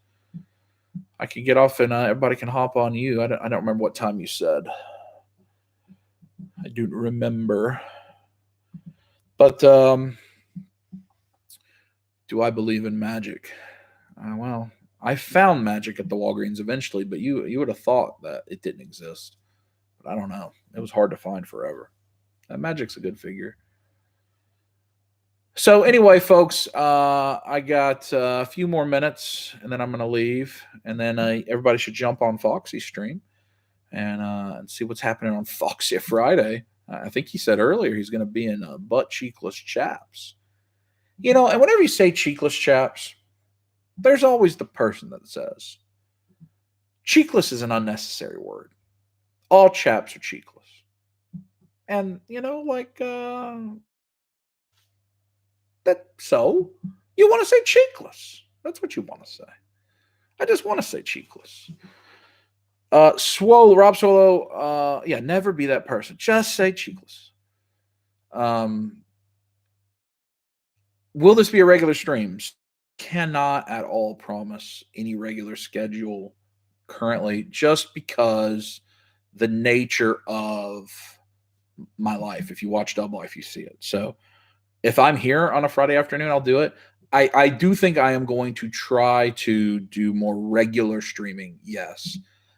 I can get off and everybody can hop on you. I don't remember what time you said. I do remember. But do I believe in magic? Well, I found magic at the Walgreens eventually, but you would have thought that it didn't exist. But I don't know. It was hard to find forever. That Magic's a good figure. So anyway, folks, I got a few more minutes, and then I'm going to leave, and then everybody should jump on Foxy's stream and see what's happening on Foxy Friday. I think he said earlier he's going to be in Butt Cheekless Chaps. You know, and whenever you say cheekless chaps, there's always the person that says, cheekless is an unnecessary word. All chaps are cheekless. And, you know, like, that, so you want to say cheekless. That's what you want to say. I just want to say cheekless. Rob Swallow, yeah, never be that person. Just say cheekless. Will this be a regular stream? Cannot at all promise any regular schedule currently, just because the nature of my life. If you watch Double Life, you see it. So if I'm here on a Friday afternoon, I'll do it. I do think I am going to try to do more regular streaming, yes.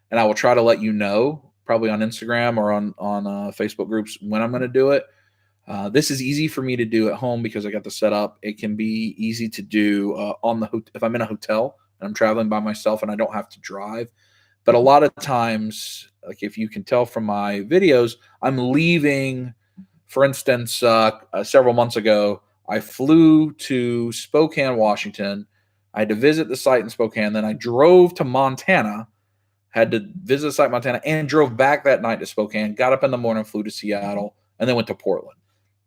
And I will try to let you know, probably on Instagram or on Facebook groups, when I'm going to do it. This is easy for me to do at home because I got the setup. It can be easy to do if I'm in a hotel and I'm traveling by myself and I don't have to drive. But a lot of times, like if you can tell from my videos, I'm leaving. For instance, several months ago, I flew to Spokane, Washington. I had to visit the site in Spokane. Then I drove to Montana, had to visit the site in Montana, and drove back that night to Spokane. Got up in the morning, flew to Seattle, and then went to Portland.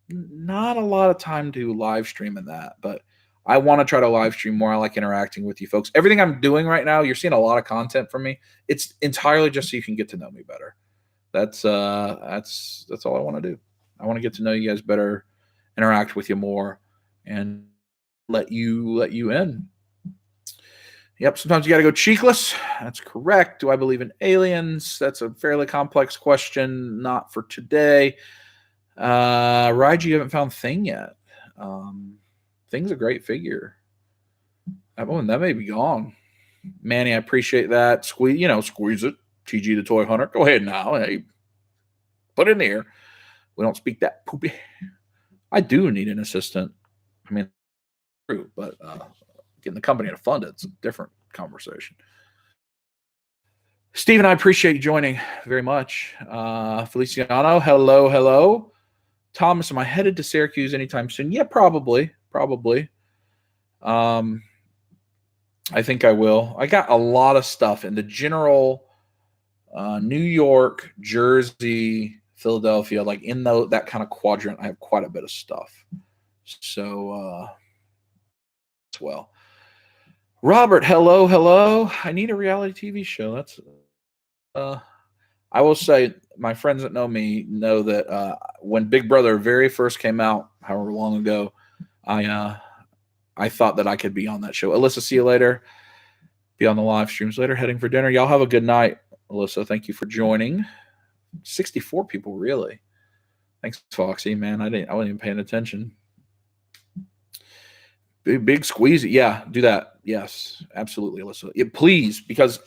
Not a lot of time to live stream in that, but I want to try to live stream more. I like interacting with you folks. Everything I'm doing right now, you're seeing a lot of content from me. It's entirely just so you can get to know me better. That's all I want to do. I want to get to know you guys better, interact with you more, and let you in. Yep, sometimes you got to go cheekless. That's correct. Do I believe in aliens? That's a fairly complex question. Not for today. Ride, you haven't found Thing yet. Thing's a great figure. That may be gone. Manny, I appreciate that. Squeeze it. TG the Toy Hunter. Go ahead now. Hey, put it in the air. We don't speak that poopy. I do need an assistant. I mean, true, but getting the company to fund it's a different conversation. Stephen, I appreciate you joining very much. Feliciano, hello. Thomas, am I headed to Syracuse anytime soon? Yeah, probably. I think I will. I got a lot of stuff in the general New York, Jersey, Philadelphia, like in that kind of quadrant. I have quite a bit of stuff. So, as well. Robert, hello. I need a reality TV show. That's I will say, my friends that know me know that when Big Brother very first came out, however long ago, I thought that I could be on that show. Alyssa, see you later. Be on the live streams later. Heading for dinner. Y'all have a good night. Alyssa, thank you for joining. 64 people, really. Thanks, Foxy, man. I wasn't even paying attention. Big squeeze. Yeah, do that. Yes, absolutely, Alyssa. Yeah, please, because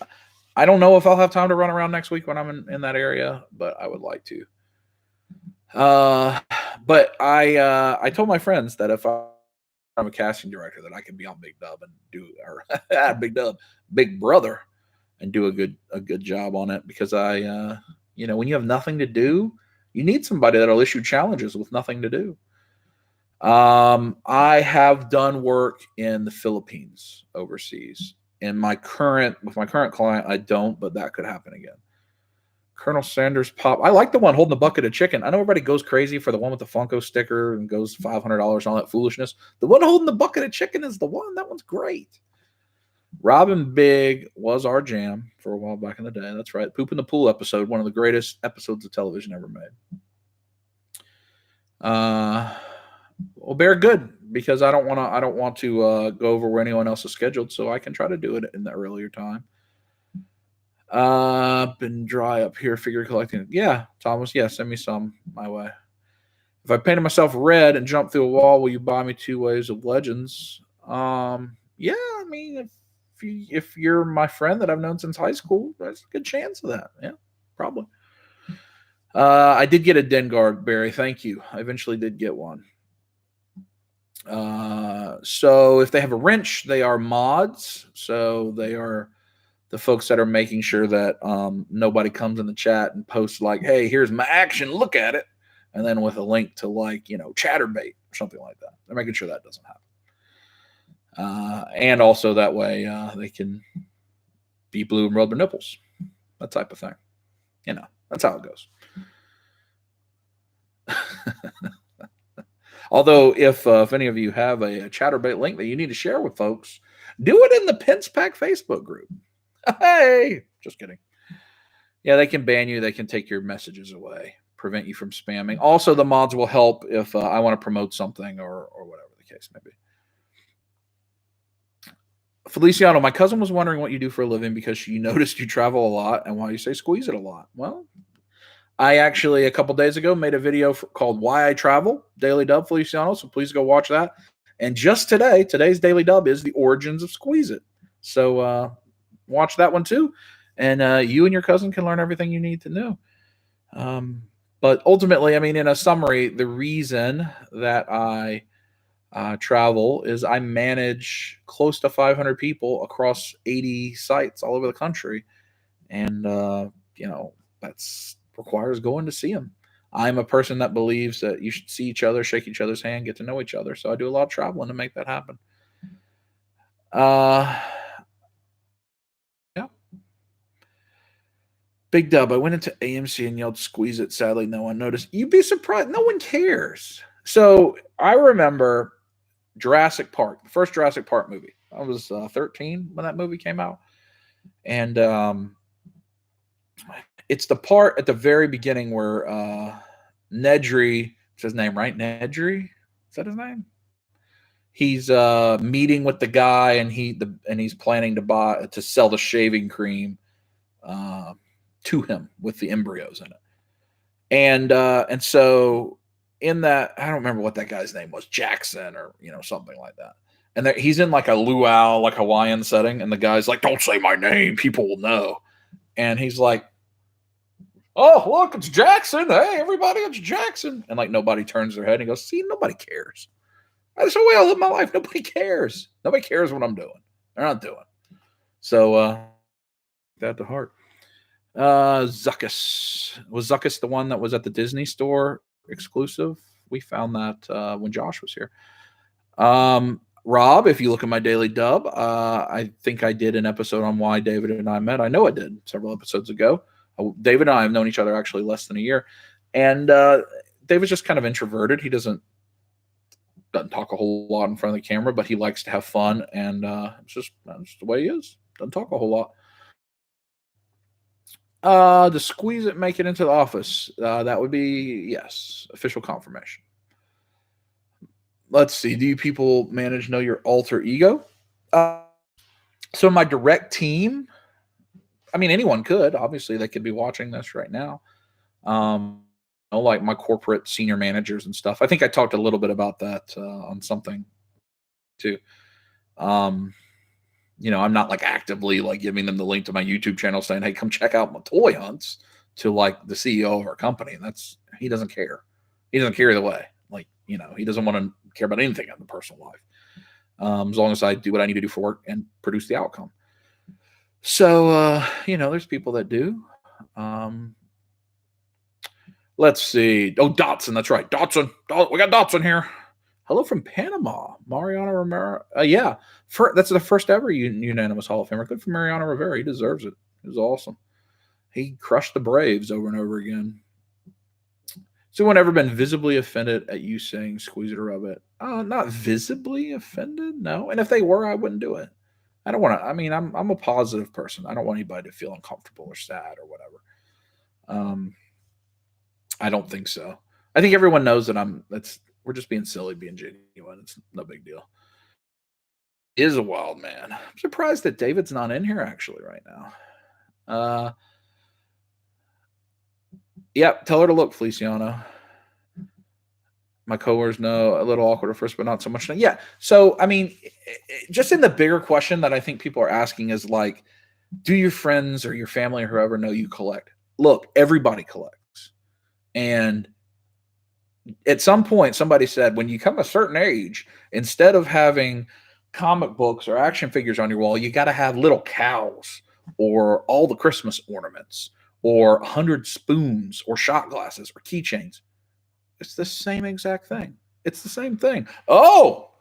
I don't know if I'll have time to run around next week when I'm in that area, but I would like to. But I told my friends that if I'm a casting director, that I can be on Big Dub and Big Brother, and do a good job on it, because when you have nothing to do, you need somebody that'll issue challenges with nothing to do. I have done work in the Philippines overseas. With my current client, I don't, but that could happen again. Colonel Sanders Pop. I like the one holding the bucket of chicken. I know everybody goes crazy for the one with the Funko sticker and goes $500 and all that foolishness. The one holding the bucket of chicken is the one. That one's great. Robin Big was our jam for a while back in the day. That's right. Poop in the Pool episode, one of the greatest episodes of television ever made. Well, Bear, good, because I don't want to go over where anyone else is scheduled, so I can try to do it in the earlier time. Been dry up here, figure collecting. Yeah, Thomas, yeah, send me some my way. If I painted myself red and jumped through a wall, will you buy me 2 Waves of Legends? Yeah, I mean, if you're my friend that I've known since high school, there's a good chance of that. Yeah, probably. I did get a Den Guard, Barry. Thank you. I eventually did get one. So if they have a wrench, they are mods. So they are the folks that are making sure that nobody comes in the chat and posts like, hey, here's my action, look at it. And then with a link to like, Chatterbait or something like that. They're making sure that doesn't happen. And also that way they can be blue and rub their nipples. That type of thing. That's how it goes. Although if any of you have a Chatterbait link that you need to share with folks, do it in the Pence Pack Facebook group. Hey, just kidding. Yeah, they can ban you. They can take your messages away, prevent you from spamming. Also, the mods will help if I want to promote something or whatever the case may be. Feliciano, my cousin was wondering what you do for a living because she noticed you travel a lot and why you say squeeze it a lot. Well, I actually, a couple days ago, made a video called Why I Travel, Daily Dub, Feliciano, so please go watch that. And just today's Daily Dub is the origins of Squeeze It. So watch that one too. And you and your cousin can learn everything you need to know. But ultimately, I mean, in a summary, the reason that I travel is I manage close to 500 people across 80 sites all over the country. And, that's requires going to see them. I'm a person that believes that you should see each other, shake each other's hand, get to know each other. So I do a lot of traveling to make that happen. Yeah. Big Dub, I went into AMC and yelled, squeeze it. Sadly, no one noticed. You'd be surprised. No one cares. So I remember Jurassic Park, the first Jurassic Park movie. I was 13 when that movie came out. And it's the part at the very beginning where Nedry, it's his name, right? Nedry? Is that his name? He's meeting with the guy, and he's planning to sell the shaving cream to him with the embryos in it. And so in that, I don't remember what that guy's name was, Jackson or something like that. And he's in like a luau, like Hawaiian setting, and the guy's like, "Don't say my name, people will know." And he's like, "Oh, look, it's Jackson. Hey, everybody, it's Jackson." And like nobody turns their head and he goes, "See, nobody cares. That's the way I live my life. Nobody cares. Nobody cares what I'm doing. They're not doing." So that to heart. Zuckus. Was Zuckus the one that was at the Disney store exclusive? We found that when Josh was here. Rob, if you look at my Daily Dub, I think I did an episode on why David and I met. I know I did several episodes ago. David and I have known each other actually less than a year. And David's just kind of introverted. He doesn't talk a whole lot in front of the camera, but he likes to have fun. And it's just the way he is. Doesn't talk a whole lot. To squeeze it, make it into the office. That would be, yes, official confirmation. Let's see. Do you people manage know your alter ego? So my direct team, I mean, anyone could. Obviously, they could be watching this right now. Like my corporate senior managers and stuff. I think I talked a little bit about that on something too. I'm not like actively like giving them the link to my YouTube channel saying, "Hey, come check out my toy hunts," to like the CEO of our company. And he doesn't care. He doesn't care either way. Like, he doesn't want to care about anything in the personal life. As long as I do what I need to do for work and produce the outcome. So, there's people that do. Let's see. Oh, Dotson. That's right. Dotson. We got Dotson here. Hello from Panama. Mariano Rivera. Yeah. That's the first ever unanimous Hall of Famer. Good for Mariano Rivera. He deserves it. It was awesome. He crushed the Braves over and over again. Has anyone ever been visibly offended at you saying squeeze it or rub it? Not visibly offended, no. And if they were, I wouldn't do it. I don't want to. I mean, I'm a positive person. I don't want anybody to feel uncomfortable or sad or whatever. I don't think so. I think everyone knows that we're just being silly, being genuine. It's no big deal. He is a wild man. I'm surprised that David's not in here actually right now. Yep, tell her to look, Feliciano. My coworkers know a little awkward at first, but not so much. Yeah. So, I mean, just in the bigger question that I think people are asking is like, do your friends or your family or whoever know you collect? Look, everybody collects. And At some point, somebody said, when you come a certain age, instead of having comic books or action figures on your wall, you got to have little cows or all the Christmas ornaments or 100 spoons or shot glasses or keychains. It's the same exact thing. It's the same thing. Oh,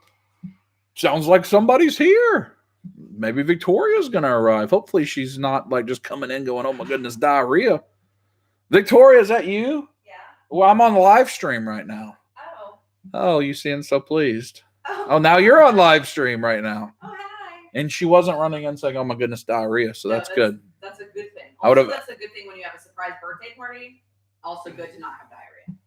sounds like somebody's here. Maybe Victoria's going to arrive. Hopefully she's not like just coming in going, oh my goodness, diarrhea. Victoria, is that you? Yeah. Well, I'm on the live stream right now. Oh. Oh, you seem so pleased. Oh, now you're on live stream right now. Oh, hi. And she wasn't running in saying, oh my goodness, diarrhea. So that's good. That's a good thing. Also, that's a good thing when you have a surprise birthday party. Also good to not have diarrhea.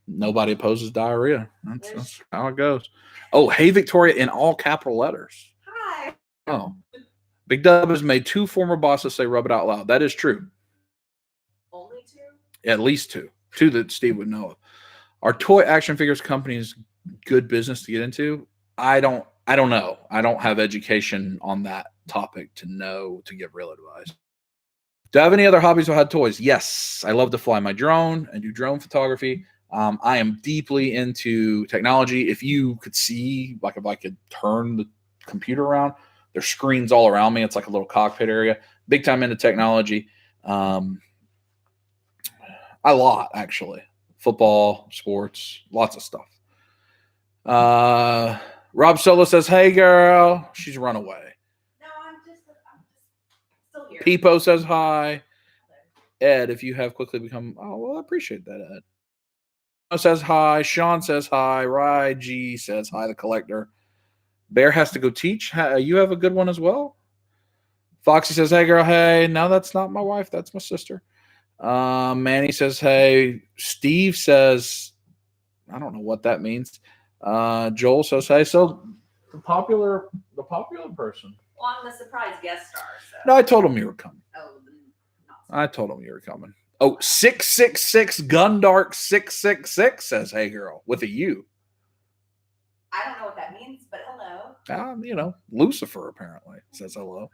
Nobody opposes diarrhea. That's how it goes. Oh, hey, Victoria, in all capital letters. Hi. Oh. Big Dub has made 2 former bosses say rub it out loud. That is true. Only 2? At least 2. 2 that Steve would know of. Are toy action figures companies good business to get into? I don't know. I don't have education on that topic to know to give real advice. Do I have any other hobbies or had toys? Yes. I love to fly my drone and do drone photography. I am deeply into technology. If you could see, like if I could turn the computer around, there's screens all around me. It's like a little cockpit area. Big time into technology. A lot, actually. Football, sports, lots of stuff. Rob Solo says, hey, girl. She's run away. No, I'm just still here. Peepo says hi. Ed, if you have quickly become, oh, well, I appreciate that, Ed. Says hi. Sean says hi. Rye G says hi, the collector. Bear has to go teach. You have a good one as well. Foxy says, hey, girl, hey. No, that's not my wife. That's my sister. Manny says, hey. Steve says, I don't know what that means. Joel says, hey. So the popular person. Well, I'm the surprise guest star. So. No, I told him you were coming. Oh, I told him you were coming. Oh, 666 Gundark 666 says, hey, girl, with a U. I don't know what that means, but hello. Lucifer apparently says hello.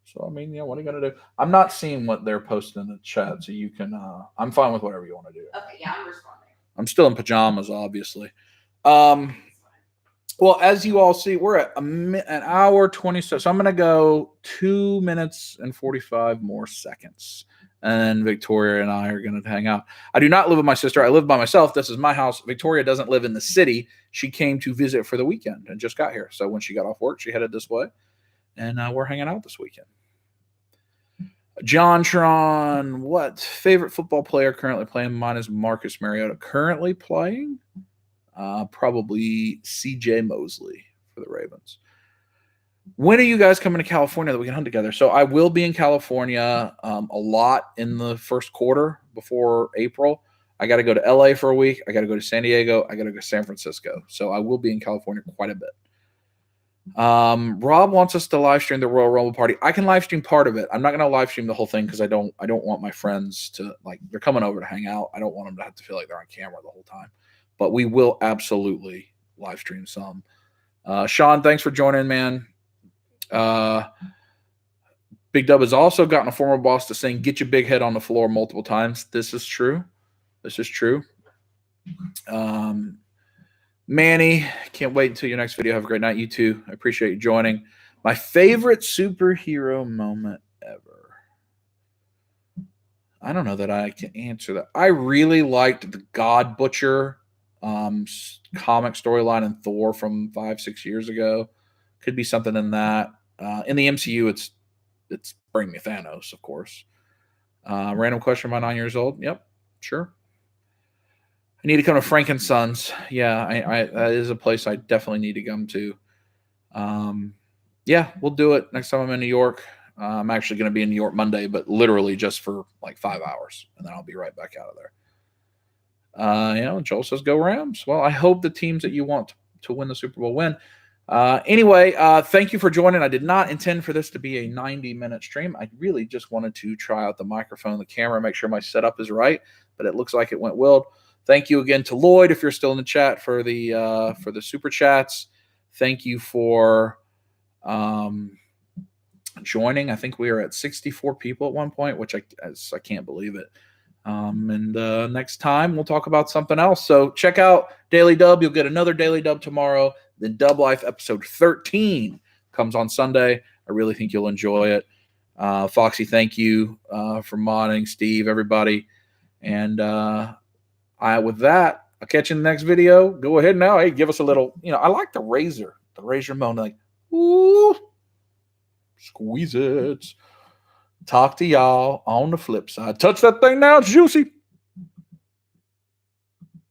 So, I mean, what are you going to do? I'm not seeing what they're posting in the chat, so you can, I'm fine with whatever you want to do. Okay, yeah, I'm responding. I'm still in pajamas, obviously. Well, as you all see, we're at an hour 20. So I'm going to go 2 minutes and 45 more seconds. And Victoria and I are going to hang out. I do not live with my sister. I live by myself. This is my house. Victoria doesn't live in the city. She came to visit for the weekend and just got here. So when she got off work, she headed this way. And we're hanging out this weekend. John Tron, what favorite football player currently playing? Mine is Marcus Mariota. Currently playing? Probably C.J. Mosley for the Ravens. When are you guys coming to California that we can hunt together? So I will be in California a lot in the first quarter before April. I got to go to LA for a week. I got to go to San Diego. I got to go to San Francisco. So I will be in California quite a bit. Rob wants us to live stream the Royal Rumble party. I can live stream part of it. I'm not going to live stream the whole thing because I don't want my friends to they're coming over to hang out. I don't want them to have to feel like they're on camera the whole time. But we will absolutely live stream some. Sean, thanks for joining, man. Big Dub has also gotten a former boss to saying, get your big head on the floor multiple times. This is true. Manny, can't wait until your next video. Have a great night. You too. I appreciate you joining. My favorite superhero moment ever. I don't know that I can answer that. I really liked the God Butcher comic storyline in Thor from 5-6 years ago. Could be something in that. In the MCU, it's Bring Me Thanos, of course. Random question. Am I 9 years old? Yep, sure. I need to come to Frankensons. Yeah, I that is a place I definitely need to come to. Yeah, we'll do it next time I'm in New York. I'm actually going to be in New York Monday, but literally just for like 5 hours, and then I'll be right back out of there. Joel says go Rams. Well, I hope the teams that you want to win the Super Bowl win. Anyway, thank you for joining. I did not intend for this to be a 90-minute stream. I really just wanted to try out the microphone, the camera, make sure my setup is right, but it looks like it went well. Thank you again to Lloyd, if you're still in the chat, for the super chats. Thank you for joining. I think we are at 64 people at one point, which I can't believe it. And next time we'll talk about something else. So check out Daily Dub. You'll get another Daily Dub tomorrow. Then Dub Life episode 13 comes on Sunday. I really think you'll enjoy it. Foxy, thank you for modding. Steve, everybody. And with that, I'll catch you in the next video. Go ahead now. Hey, give us a little, I like the razor moan, like, ooh, squeeze it. Talk to y'all on the flip side. Touch that thing now, it's juicy.